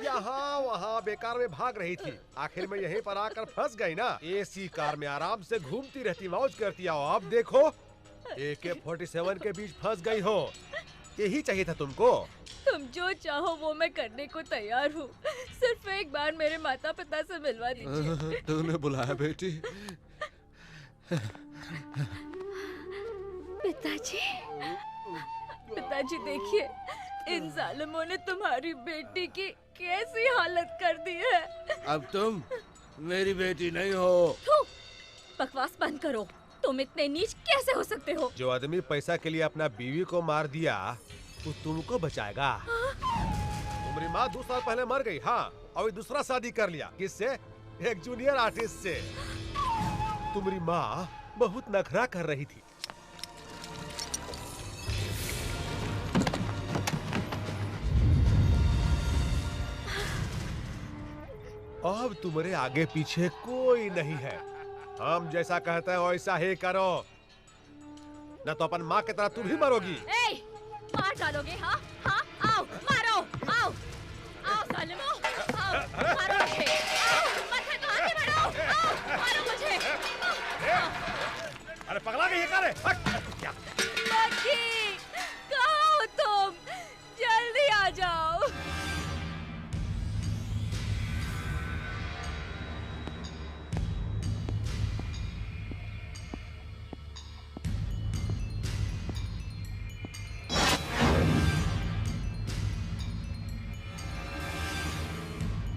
यहाँ वहाँ बेकार में भाग रही थी, आखिर में यहीं पर आकर फंस गई ना। एसी कार में आराम से घूमती रहती, मौज करती। आओ अब देखो, AK-47 के बीच फंस गई हो। यही चाहिए था तुमको। तुम जो चाहो वो मैं करने को तैयार हूँ, सिर्फ एक बार मेरे माता पिता से मिलवा दीजिए। तूने बुलाया बेटी? पिताजी, पिताजी देखिए, इन जालिमों ने तुम्हारी बेटी की कैसी हालत कर दी है। अब तुम मेरी बेटी नहीं हो। थू, बकवास बंद करो। तुम इतने नीच कैसे हो सकते हो? जो आदमी पैसा के लिए अपना बीवी को मार दिया, वो तुमको बचाएगा? तुम्हारी माँ 2 साल पहले मर गई। हाँ, और दूसरा शादी कर लिया। किससे? एक जूनियर आर्टिस्ट से। तुम्हारी माँ बहुत नखरा कर रही थी। अब तुम्हारे आगे पीछे कोई नहीं है। हम जैसा कहते हैं वैसा ही करो, न तो अपन माँ की तरह तुम भी मरोगी। ए, मार डालोगे? हाँ हाँ, आओ मारो, आओ आओ सालिमो, आओ मारो मुझे, आओ मत तो आगे बढ़ो, आओ मारो मुझे। अरे पगला गई है क्या रे? क्या? मक्खी, कहाँ हो तुम? जल्दी आ जाओ।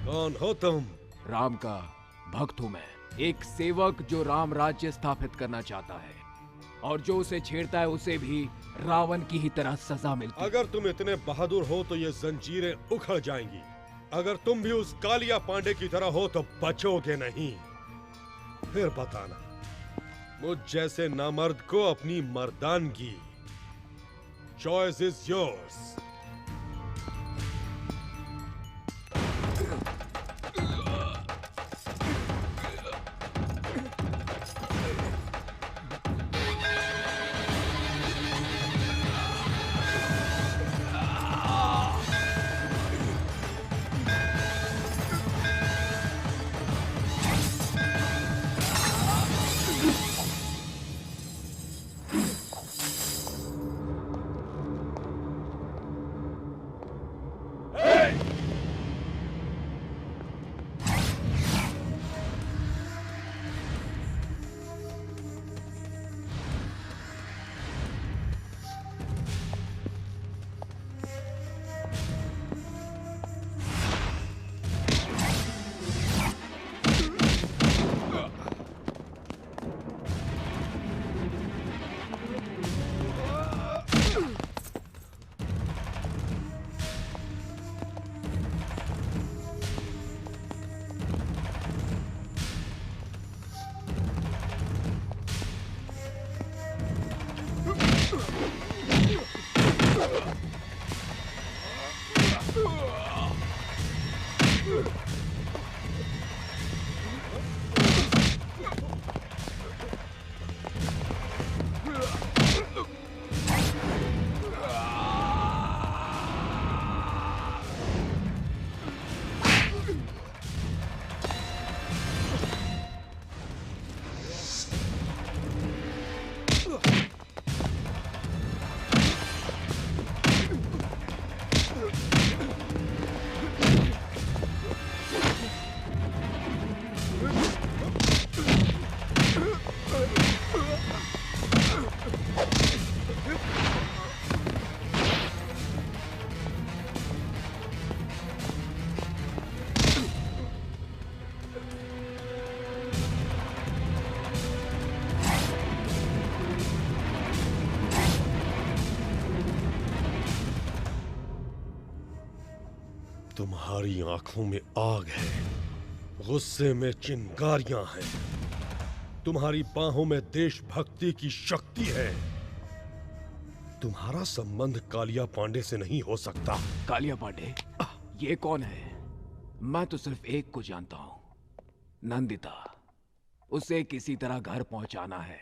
कौन हो तुम? राम का भक्त हूं मैं, एक सेवक जो राम राज्य स्थापित करना चाहता है, और जो उसे छेड़ता है उसे भी रावण की ही तरह सजा मिलती है। अगर तुम इतने बहादुर हो तो ये जंजीरें उखड़ जाएंगी। अगर तुम भी उस कालिया पांडे की तरह हो तो बचोगे नहीं। फिर बताना मुझ जैसे नामर्द को अपनी मर्दानगी। Choice is yours. तुम्हारी आंखों में आग है, गुस्से में चिंगारियां हैं, तुम्हारी बाहों में देशभक्ति की शक्ति है। तुम्हारा संबंध कालिया पांडे से नहीं हो सकता। कालिया पांडे? ये कौन है? मैं तो सिर्फ एक को जानता हूं, नंदिता। उसे किसी तरह घर पहुंचाना है,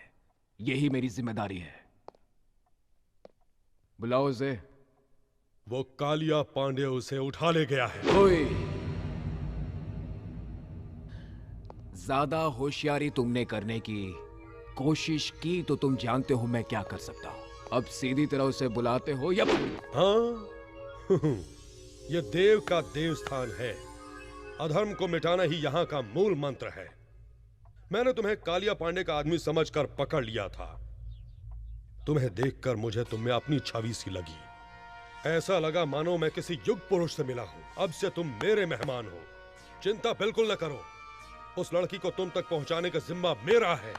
यही मेरी जिम्मेदारी है। बुलाओ उसे। वो कालिया पांडे उसे उठा ले गया है। ओए, ज्यादा होशियारी तुमने करने की कोशिश की तो तुम जानते हो मैं क्या कर सकता हूं। अब सीधी तरह उसे बुलाते हो या? हाँ ये देव का देव स्थान है, अधर्म को मिटाना ही यहाँ का मूल मंत्र है। मैंने तुम्हें कालिया पांडे का आदमी समझकर पकड़ लिया था। तुम्हें देखकर मुझे तुम में अपनी छवि सी लगी। ऐसा लगा मानो मैं किसी युग पुरुष से मिला हूं। अब से तुम मेरे मेहमान हो, चिंता बिल्कुल न करो। उस लड़की को तुम तक पहुंचाने का जिम्मा मेरा है।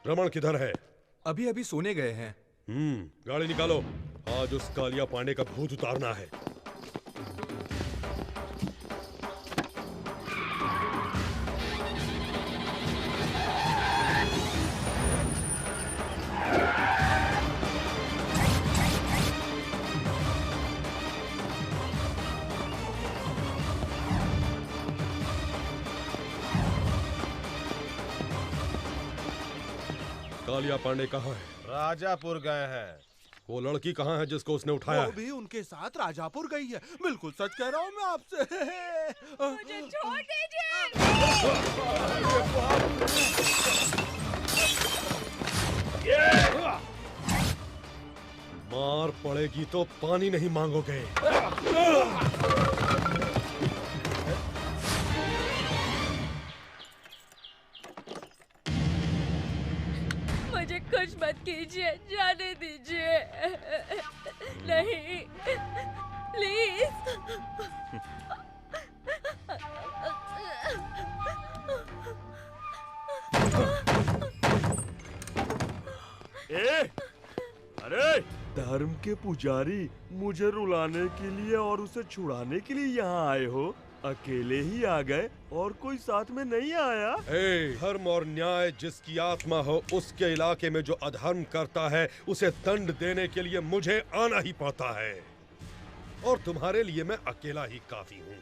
रमन किधर है? अभी अभी सोने गए हैं। गाड़ी निकालो, आज उस कालिया पांडे का भूत उतारना है। कालिया पांडे कहाँ है? राजापुर गए हैं। वो लड़की कहाँ है जिसको उसने उठाया? वो भी उनके साथ राजापुर गई है। बिल्कुल सच कह रहा हूँ मैं आपसे। मुझे छोड़ दीजिए। मार पड़ेगी तो पानी नहीं मांगोगे। मुझे कुछ मत कीजिए, जाने दीजिए। नहीं, प्लीज। अरे धर्म के पुजारी, मुझे रुलाने के लिए और उसे छुड़ाने के लिए यहाँ आए हो? अकेले ही आ गए और कोई साथ में नहीं आया? धर्म और न्याय जिसकी आत्मा हो, उसके इलाके में जो अधर्म करता है उसे दंड देने के लिए मुझे आना ही पड़ता है। और तुम्हारे लिए मैं अकेला ही काफी हूँ।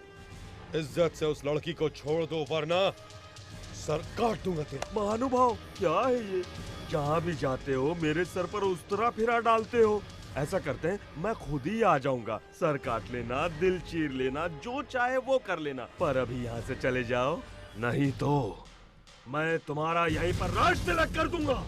इज्जत से उस लड़की को छोड़ दो वरना सर काट दूंगा तेरा। महानुभाव, क्या है ये? जहाँ भी जाते हो मेरे सर पर उस्तरा फिरा डालते हो। ऐसा करते हैं, मैं खुद ही आ जाऊंगा। सर काट लेना, दिल चीर लेना, जो चाहे वो कर लेना, पर अभी यहाँ से चले जाओ, नहीं तो मैं तुम्हारा यहीं पर राज तिलक कर दूंगा।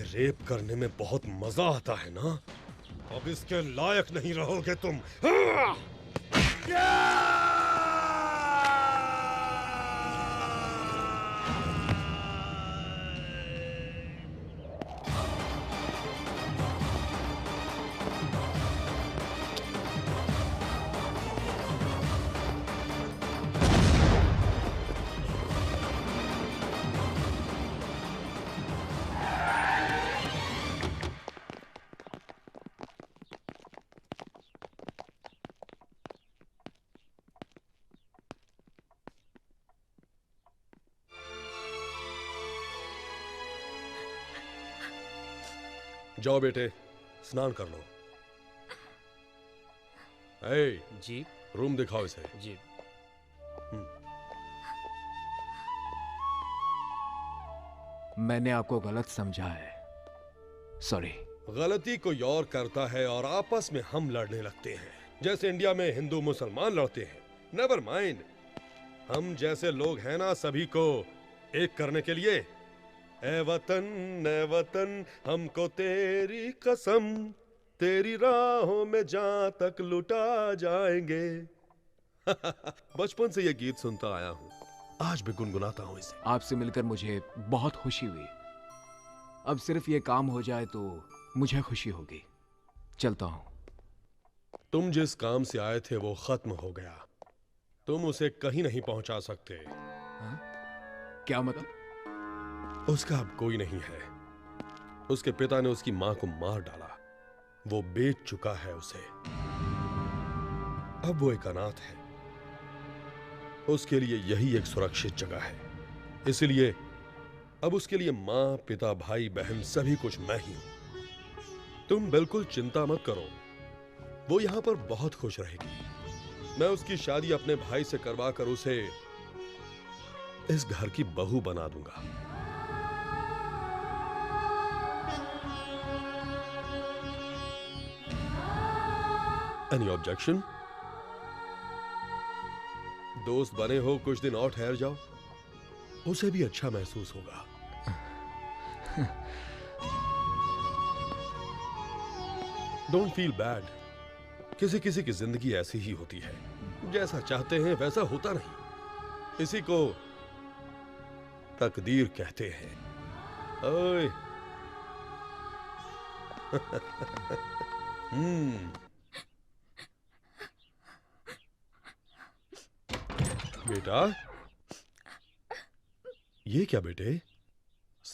रेप करने में बहुत मजा आता है ना? अब इसके लायक नहीं रहोगे तुम। जाओ बेटे, स्नान कर लो। जी। रूम दिखाओ इसे। जी। मैंने आपको गलत समझा है, सॉरी। गलती कोई और करता है और आपस में हम लड़ने लगते हैं, जैसे इंडिया में हिंदू मुसलमान लड़ते हैं। नेवर माइंड, हम जैसे लोग हैं ना, सभी को एक करने के लिए। ए वतन हमको तेरी कसम, तेरी राहों में जहां तक लुटा जाएंगे। बचपन से ये गीत सुनता आया हूँ, आज भी गुनगुनाता हूँ इसे। आपसे मिलकर मुझे बहुत खुशी हुई। अब सिर्फ ये काम हो जाए तो मुझे खुशी होगी। चलता हूँ। तुम जिस काम से आए थे वो खत्म हो गया, तुम उसे कहीं नहीं पहुंचा सकते। क्या मतलब? उसका अब कोई नहीं है। उसके पिता ने उसकी मां को मार डाला, वो बेच चुका है उसे। अब वो एक अनाथ है, उसके लिए यही एक सुरक्षित जगह है। इसलिए अब उसके लिए मां, पिता, भाई, बहन सभी कुछ मैं ही हूं। तुम बिल्कुल चिंता मत करो, वो यहां पर बहुत खुश रहेगी। मैं उसकी शादी अपने भाई से करवा कर उसे इस घर की बहू बना दूंगा। Any objection? दोस्त बने हो, कुछ दिन और ठहर जाओ, उसे भी अच्छा महसूस होगा। Don't feel bad. किसी किसी की जिंदगी ऐसी ही होती है, जैसा चाहते हैं वैसा होता नहीं। इसी को तकदीर कहते हैं। ओए बेटा, ये क्या बेटे?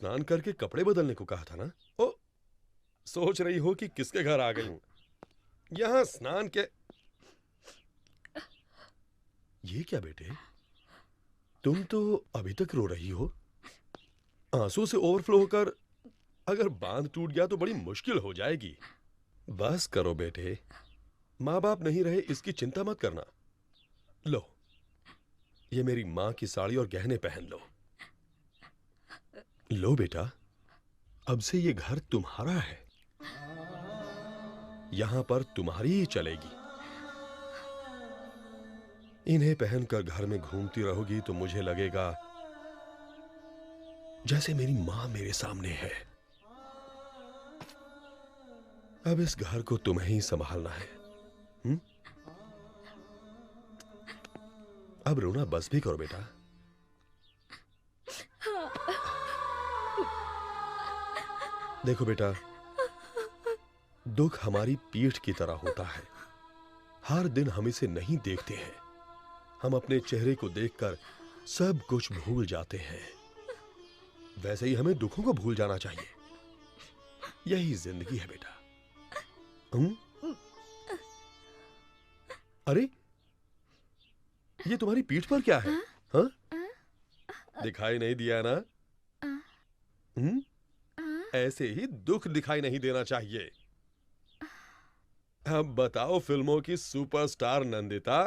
स्नान करके कपड़े बदलने को कहा था ना? ओ, सोच रही हो कि किसके घर आ गई हूं? यहां स्नान के। ये क्या बेटे, तुम तो अभी तक रो रही हो? आंसू से ओवरफ्लो होकर अगर बांध टूट गया तो बड़ी मुश्किल हो जाएगी। बस करो बेटे, माँ बाप नहीं रहे इसकी चिंता मत करना। लो, ये मेरी माँ की साड़ी और गहने पहन लो। लो बेटा, अब से ये घर तुम्हारा है, यहां पर तुम्हारी ही चलेगी। इन्हें पहनकर घर में घूमती रहोगी तो मुझे लगेगा जैसे मेरी मां मेरे सामने है। अब इस घर को तुम्हें ही संभालना है। अब रोना बस भी करो बेटा। देखो बेटा, दुख हमारी पीठ की तरह होता है। हर दिन हम इसे नहीं देखते हैं। हम अपने चेहरे को देखकर सब कुछ भूल जाते हैं। वैसे ही हमें दुखों को भूल जाना चाहिए। यही जिंदगी है बेटा। अरे, ये तुम्हारी पीठ पर क्या है? हाँ? दिखाई नहीं दिया ना? ऐसे ही दुख दिखाई नहीं देना चाहिए। अब बताओ फिल्मों की सुपरस्टार नंदिता,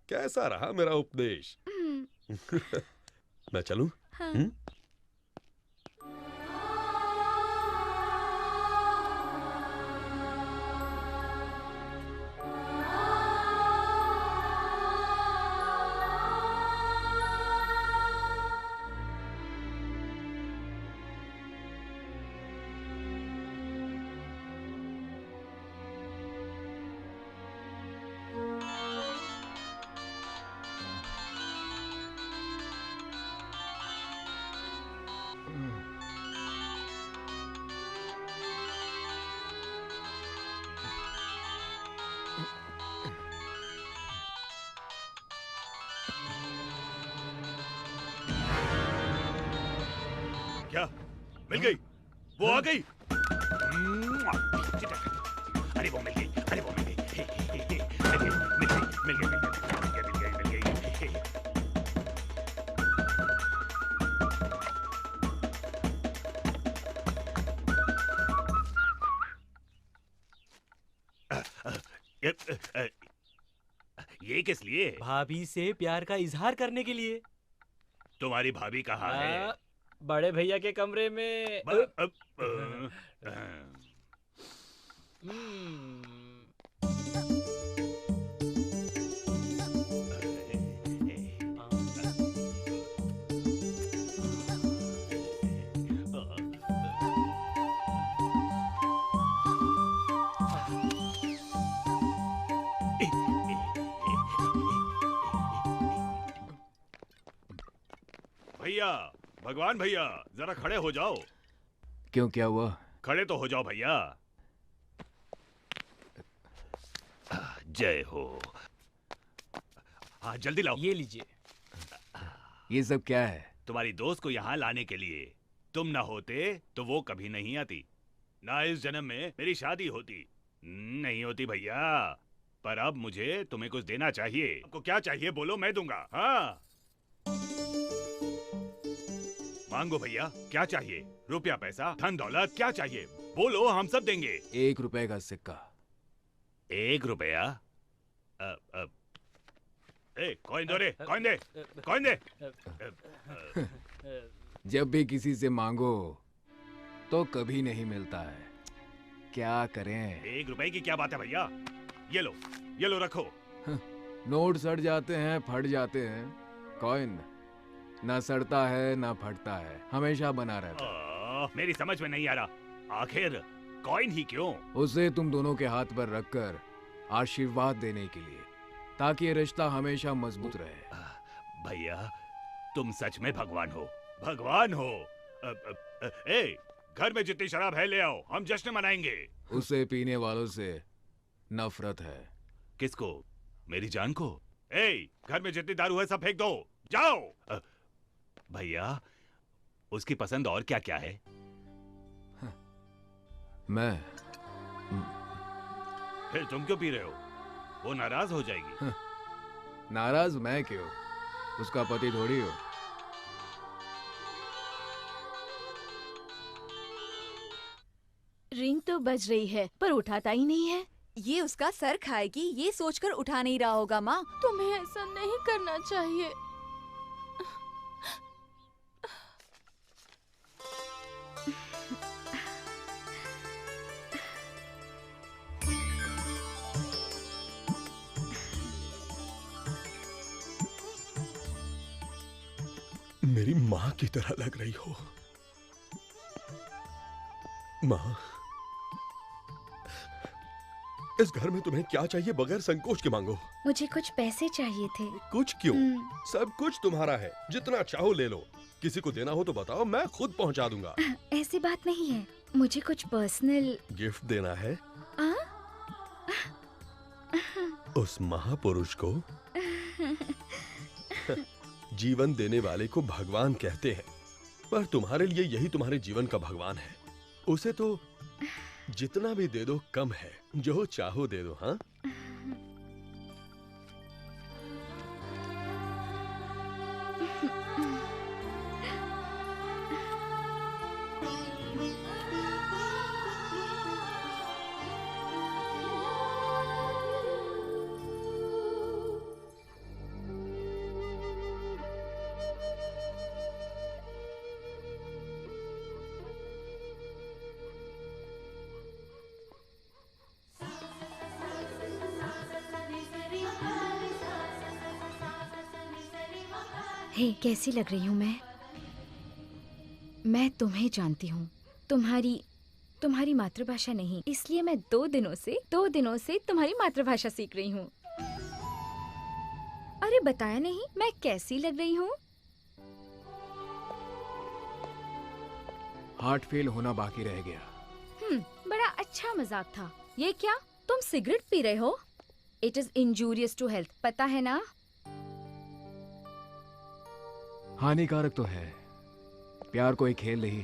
कैसा रहा मेरा उपदेश? मैं चलूं? क्या मिल गई? वो आ गई? अरे वो मिल गई, अरे वो मिल गई, मिल गई। ये किस लिए? भाभी से प्यार का इजहार करने के लिए। तुम्हारी भाभी कहाँ है? बड़े भैया के कमरे में। भैया, भगवान भैया, जरा खड़े हो जाओ। क्यों, क्या हुआ? खड़े तो हो जाओ भैया। जय हो। हाँ, जल्दी लाओ। ये लीजिए। ये सब क्या है? तुम्हारी दोस्त को यहाँ लाने के लिए। तुम ना होते तो वो कभी नहीं आती, ना इस जन्म में मेरी शादी होती। नहीं होती भैया। पर अब मुझे तुम्हें कुछ देना चाहिए। आपको क्या चाहिए बोलो, मैं दूंगा। हाँ, मांगो भैया, क्या चाहिए? रुपया, पैसा, धन दौलत, क्या चाहिए बोलो, हम सब देंगे। 1 रुपए का सिक्का। 1 रुपया? कॉइन दो रे, कॉइन दे, कॉइन दे। जब भी किसी से मांगो तो कभी नहीं मिलता है, क्या करें? 1 रुपए की क्या बात है भैया? ये लो रखो। नोट सड़ जाते हैं, फट जाते हैं। कॉइन ना सड़ता है ना फटता है, हमेशा बना रहता है। मेरी समझ में नहीं आ रहा, आखिर कॉइन ही क्यों? उसे तुम दोनों के हाथ पर रखकर आशीर्वाद देने के लिए, ताकि ये रिश्ता हमेशा मजबूत रहे। भैया, तुम सच में भगवान हो, भगवान हो। घर में जितनी शराब है ले आओ, हम जश्न मनाएंगे। उसे पीने वालों से नफरत है। किसको? मेरी जान को? घर में जितनी दारू है सब फेंक दो, जाओ। भैया, उसकी पसंद और क्या क्या है? मैं फिर तुम क्यों पी रहे हो? वो नाराज हो जाएगी। नाराज मैं क्यों? उसका पति थोड़ी हो। रिंग तो बज रही है पर उठाता ही नहीं है। ये उसका सर खाएगी ये सोचकर उठा नहीं रहा होगा माँ। तुम्हें ऐसा नहीं करना चाहिए। मेरी माँ की तरह लग रही हो। माँ, इस घर में तुम्हें क्या चाहिए बगैर संकोच के मांगो। मुझे कुछ पैसे चाहिए थे। कुछ क्यों? सब कुछ तुम्हारा है, जितना चाहो ले लो। किसी को देना हो तो बताओ, मैं खुद पहुंचा दूंगा। ऐसी बात नहीं है, मुझे कुछ पर्सनल गिफ्ट देना है। उस महापुरुष को जीवन देने वाले को भगवान कहते हैं, पर तुम्हारे लिए यही तुम्हारे जीवन का भगवान है। उसे तो जितना भी दे दो कम है, जो चाहो दे दो। हाँ, हे, कैसी लग रही हूँ मैं तुम्हें जानती हूँ, तुम्हारी मातृभाषा नहीं, इसलिए मैं 2 दिनों से तुम्हारी मातृभाषा सीख रही हूँ। अरे बताया नहीं मैं कैसी लग रही हूँ? हार्ट फेल होना बाकी रह गया। बड़ा अच्छा मजाक था। ये क्या, तुम सिगरेट पी रहे हो? It is injurious to health, पता है ना? हानिकारक तो है। प्यार कोई खेल नहीं,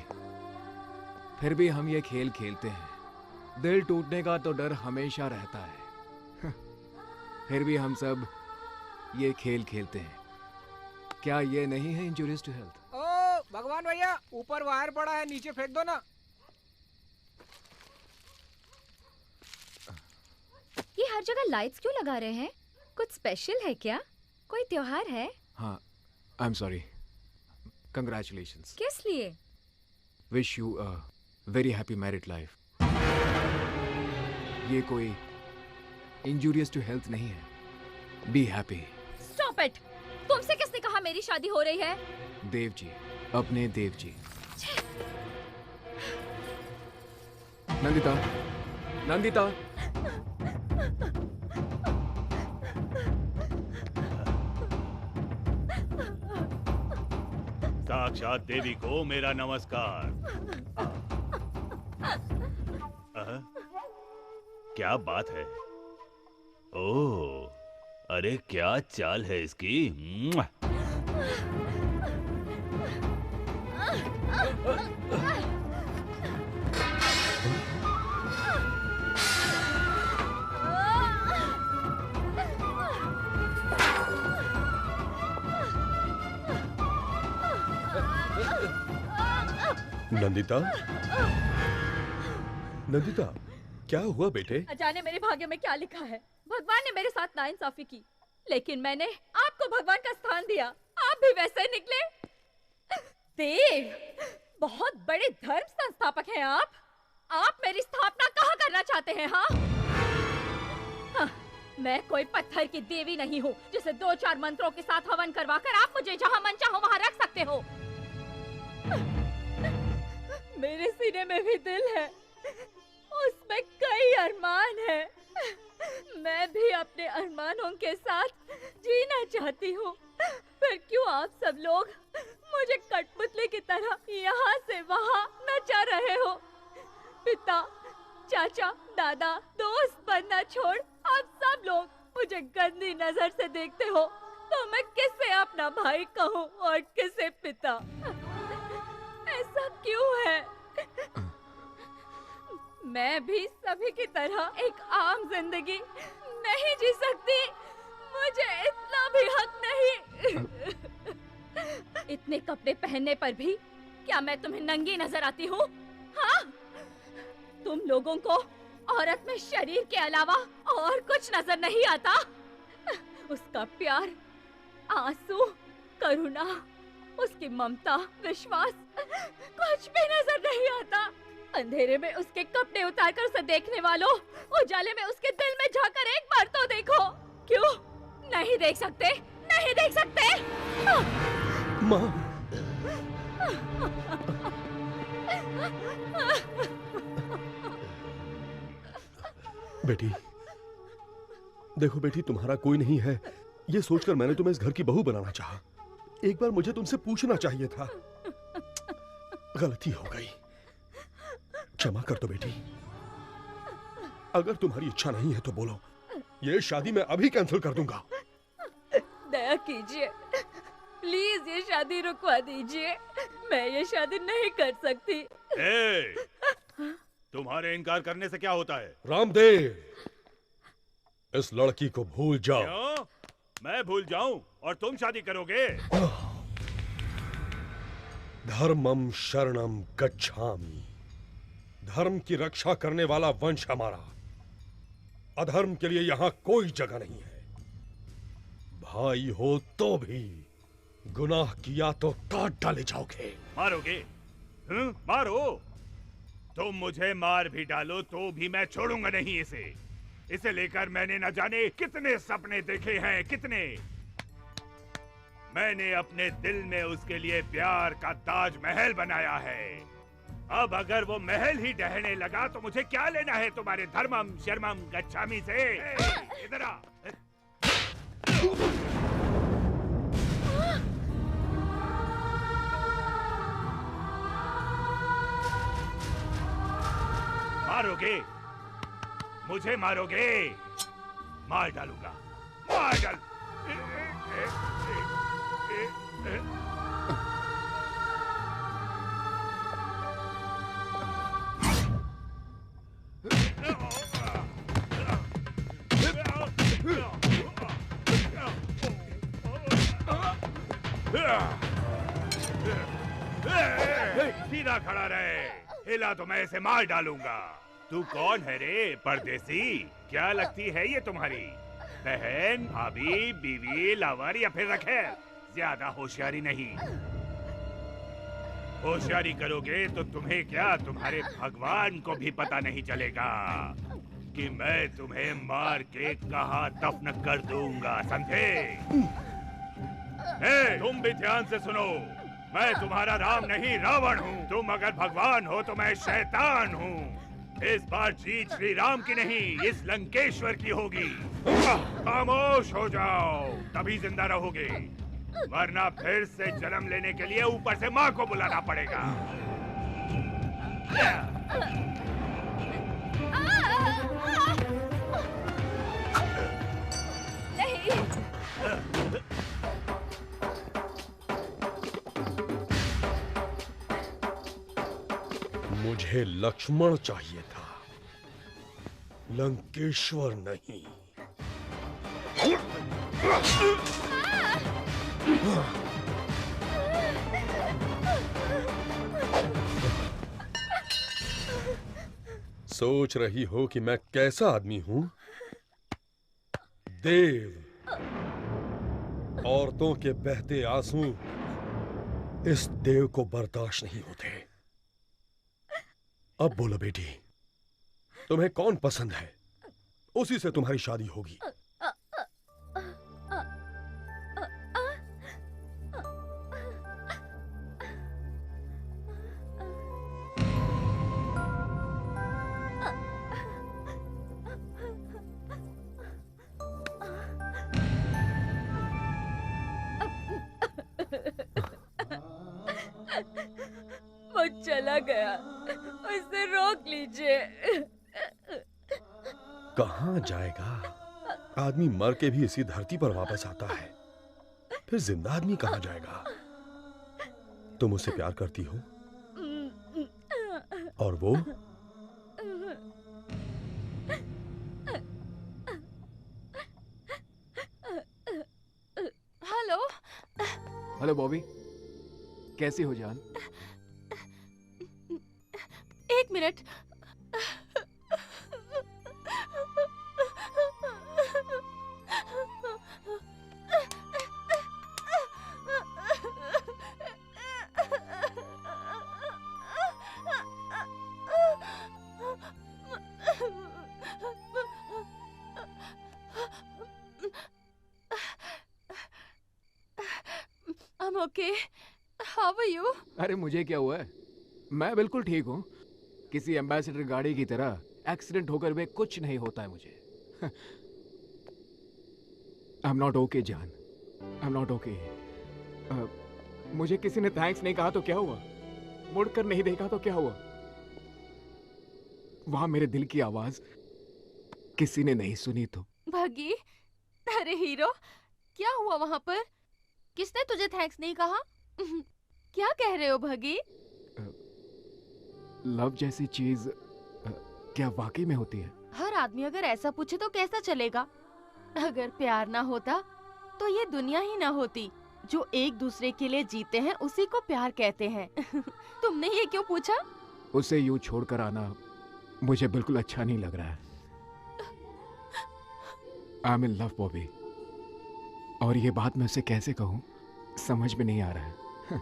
फिर भी हम ये खेल खेलते हैं। दिल टूटने का तो डर हमेशा रहता है, फिर भी हम सब ये खेल खेलते हैं। क्या ये नहीं है इंजूरियस टू हेल्थ? ओ भगवान भैया, ऊपर वायर पड़ा है, नीचे फेंक दो ना। ये हर जगह लाइट्स क्यों लगा रहे हैं? कुछ स्पेशल है क्या? कोई त्योहार है? हाँ, आई एम सॉरी। कंग्रेचुलेशंस। किस लिए? Wish you a very happy married life. ये कोई इंजूरियस टू हेल्थ नहीं है। Be happy. Stop it! तुमसे किसने कहा मेरी शादी हो रही है? देव जी, अपने देव जी। नंदिता, नंदिता। साक्षात देवी को मेरा नमस्कार। क्या बात है? ओह, अरे क्या चाल है इसकी। नंदिता, नंदिता, क्या हुआ बेटे? जाने मेरे भाग्य में क्या लिखा है। भगवान ने मेरे साथ नाइंसाफी की, लेकिन मैंने आपको भगवान का स्थान दिया। आप भी वैसे निकले। देव, बहुत बड़े धर्म संस्थापक हैं आप। आप मेरी स्थापना कहाँ करना चाहते हैं? हाँ, मैं कोई पत्थर की देवी नहीं हूँ जिसे 2-4 मंत्रों के साथ हवन करवाकर आप मुझे जहाँ मन चाहो वहाँ रख सकते हो। मेरे सीने में भी दिल है, उसमें कई अरमान है। मैं भी अपने अरमानों के साथ जीना चाहती हूँ। फिर क्यों आप सब लोग मुझे कठपुतली की तरह यहाँ से वहाँ नचा रहे हो? पिता, चाचा, दादा, दोस्त बनना छोड़ आप सब लोग मुझे गंदी नजर से देखते हो, तो मैं किसे अपना भाई कहूँ और किसे पिता? ऐसा क्यों है? मैं भी सभी की तरह एक आम जिंदगी नहीं जी सकती? मुझे इतना भी हक नहीं? इतने कपड़े पहनने पर भी क्या मैं तुम्हें नंगी नजर आती हूँ? हाँ? तुम लोगों को औरत में शरीर के अलावा और कुछ नजर नहीं आता? उसका प्यार, आंसू, करुणा, उसकी ममता, विश्वास कुछ भी नजर नहीं आता। अंधेरे में उसके कपड़े उतारकर उसे देखने वालों, उजाले में उसके दिल में झांकर एक बार तो देखो। क्यों नहीं देख सकते? नहीं देख सकते? माँ, बेटी, देखो बेटी, तुम्हारा कोई नहीं है ये सोचकर मैंने तुम्हें इस घर की बहू बनाना चाहा। एक बार मुझे तुमसे पूछना चाहिए था। गलती हो गई, क्षमा कर दो बेटी। अगर तुम्हारी इच्छा नहीं है तो बोलो, ये शादी मैं अभी कैंसिल कर दूंगा। दया कीजिए, प्लीज ये शादी रुकवा दीजिए। मैं ये शादी नहीं कर सकती। तुम्हारे इनकार करने से क्या होता है? रामदेव, इस लड़की को भूल जाओ। क्यों? मैं भूल जाऊं और तुम शादी करोगे? धर्मम शरणम गच्छामि। धर्म की रक्षा करने वाला वंश हमारा। अधर्म के लिए यहाँ कोई जगह नहीं है। भाई हो तो भी गुनाह किया तो काट डाले जाओगे। मारोगे? मारो। तुम मुझे मार भी डालो तो भी मैं छोड़ूंगा नहीं इसे। इसे लेकर मैंने न जाने कितने सपने देखे हैं, कितने। मैंने अपने दिल में उसके लिए प्यार का ताजमहल बनाया है। अब अगर वो महल ही ढहने लगा तो मुझे क्या लेना है तुम्हारे धर्मम शर्मम गच्छामी से? इधर आ। मारोगे? मुझे मारोगे? मार डालूंगा, मार डाल। सीधा खड़ा रहे, हिला तो मैं इसे मार डालूंगा। तू कौन है रे परदेसी? क्या लगती है ये तुम्हारी बहन, भाभी, बीवी, लवर या फिर रखे? ज्यादा होशियारी नहीं। होशियारी करोगे तो तुम्हें क्या, तुम्हारे भगवान को भी पता नहीं चलेगा कि मैं तुम्हें मार के कहाँ दफन कर दूंगा, समझे? तुम भी ध्यान से सुनो, मैं तुम्हारा राम नहीं रावण हूँ। तुम अगर भगवान हो तो मैं शैतान हूँ। इस बार जीत श्री राम की नहीं, इस लंकेश्वर की होगी। खामोश हो जाओ, तभी जिंदा रहोगे, वरना फिर से जन्म लेने के लिए ऊपर से माँ को बुलाना पड़ेगा। मुझे लक्ष्मण चाहिए था, लंकेश्वर नहीं। सोच रही हो कि मैं कैसा आदमी हूं? देव। औरतों के बहते आंसू इस देव को बर्दाश्त नहीं होते। अब बोलो बेटी, तुम्हें कौन पसंद है? उसी से तुम्हारी शादी होगी। वो चला गया, उसे रोक लीजिए। कहाँ जाएगा? आदमी मर के भी इसी धरती पर वापस आता है, फिर जिंदा आदमी कहाँ जाएगा? तुम उससे प्यार करती हो? और वो? हेलो। हेलो बॉबी, कैसी हो जान? एक minute. I'm okay. How are you? अरे मुझे क्या हुआ है? मैं बिल्कुल ठीक हूँ। किसी एम्बेसडर गाड़ी की तरह एक्सीडेंट होकर भी कुछ नहीं होता है मुझे। आई एम नॉट ओके जान, आई एम नॉट ओके। मुझे किसी ने थैंक्स नहीं कहा तो क्या हुआ? मुड़कर नहीं देखा तो क्या हुआ? वहां मेरे दिल की आवाज किसी ने नहीं सुनी तो। भगी, अरे हीरो, क्या हुआ वहां पर? किसने तुझे थैंक्स नहीं कहा? क्या कह रहे हो भगी? लव जैसी चीज क्या वाकई में होती है? हर आदमी अगर ऐसा पूछे तो कैसा चलेगा? अगर प्यार ना होता तो ये दुनिया ही ना होती। जो एक दूसरे के लिए जीते हैं उसी को प्यार कहते हैं। तुमने ये क्यों पूछा? उसे यूं छोड़कर आना मुझे बिल्कुल अच्छा नहीं लग रहा है। I am in love Bobby, और ये बात मैं उसे कैसे कहूँ समझ में नहीं आ रहा है।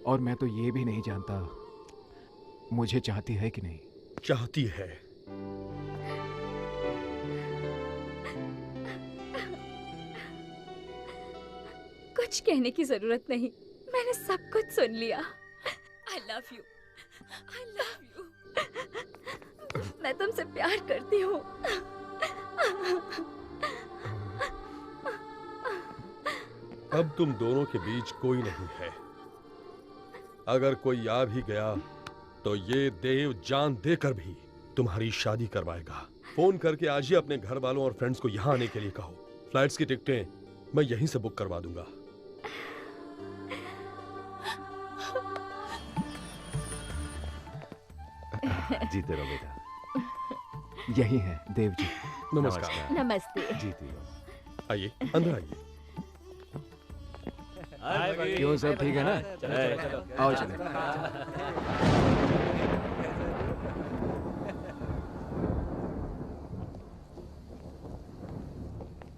और मैं तो ये भी नहीं जानता मुझे चाहती है कि नहीं। चाहती है। कुछ कहने की जरूरत नहीं, मैंने सब कुछ सुन लिया। I love you, I love you। मैं तुमसे प्यार करती हूँ। अब तुम दोनों के बीच कोई नहीं है। अगर कोई आ भी गया तो ये देव जान देकर भी तुम्हारी शादी करवाएगा। फोन करके आज ही अपने घर वालों और फ्रेंड्स को यहाँ आने के लिए कहो। फ्लाइट्स की टिकटें मैं यहीं से बुक करवा दूंगा। जीते रहो बेटा। यही है देव जी। नमस्कार। नमस्ते। जीती रहो। आइए, अंदर आइए। क्यों, सब ठीक है ना? चलो। आओ चले।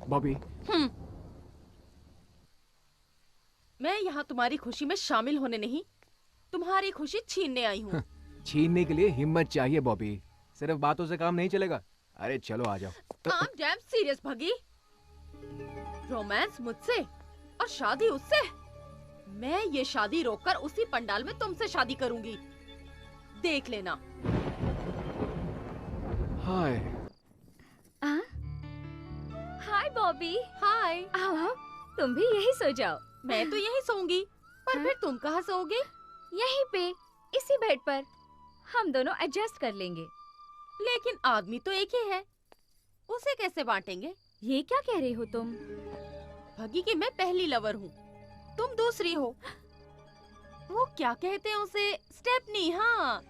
बॉबी, मैं यहाँ तुम्हारी खुशी में शामिल होने नहीं, तुम्हारी खुशी छीनने आई हूँ। छीनने के लिए हिम्मत चाहिए बॉबी, सिर्फ बातों से काम नहीं चलेगा। अरे चलो आ जाओ। I'm damn serious भगी। रोमांस मुझसे और शादी उससे। मैं ये शादी रोककर उसी पंडाल में तुमसे शादी करूंगी, देख लेना। हाय। हाय बॉबी। हाय। आओ, तुम भी यही सो जाओ। मैं तो यही सोऊंगी, पर फिर तुम कहाँ सोओगे? यहीं पे, इसी बेड पर। हम दोनों एडजस्ट कर लेंगे। लेकिन आदमी तो एक ही है, उसे कैसे बांटेंगे? ये क्या कह रही हो तुम? भगी कि मैं पहली लवर हूँ, तुम दूसरी हो। वो क्या कहते हैं उसे? स्टेपनी। हाँ,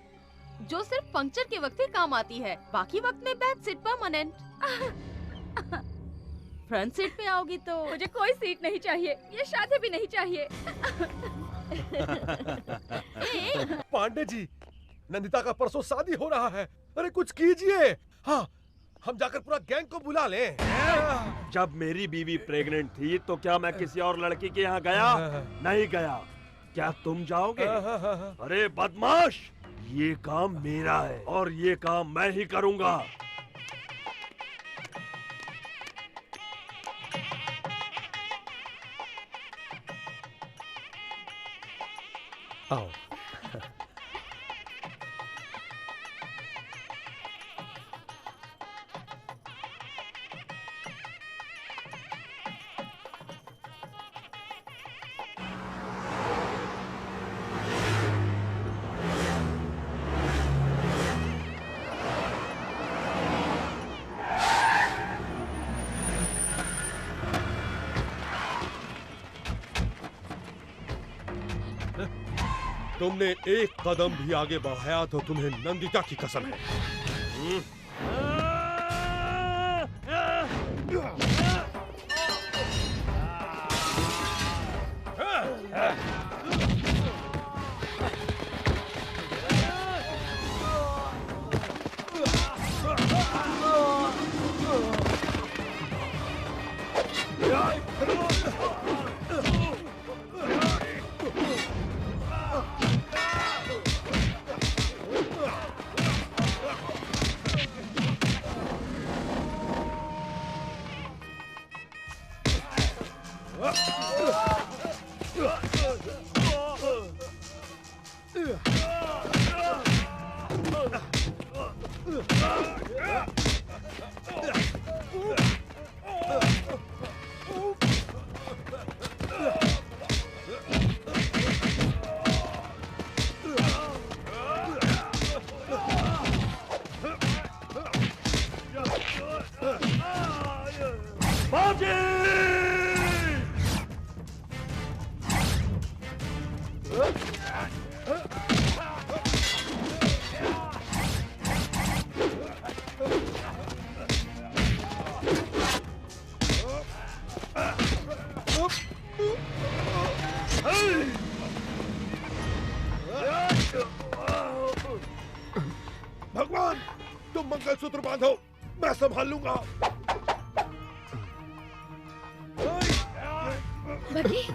जो सिर्फ पंक्चर के वक्त ही काम आती है, बाकी वक्त में back seat permanent. Front seat पे आओगी तो मुझे कोई सीट नहीं चाहिए, ये शादी भी नहीं चाहिए। पांडे जी, नंदिता का परसों शादी हो रहा है। अरे कुछ कीजिए। हाँ, हम जाकर पूरा गैंग को बुला लें। जब मेरी बीवी प्रेग्नेंट थी तो क्या मैं किसी और लड़की के यहाँ गया? नहीं गया। क्या तुम जाओगे? अरे बदमाश, ये काम मेरा है और ये काम मैं ही करूँगा। आओ। तुमने एक कदम भी आगे बढ़ाया तो तुम्हें नंदिता की कसम है। भगवान, तुम मंगलसूत्र बांधो, मैं संभाल लूंगा। बगी?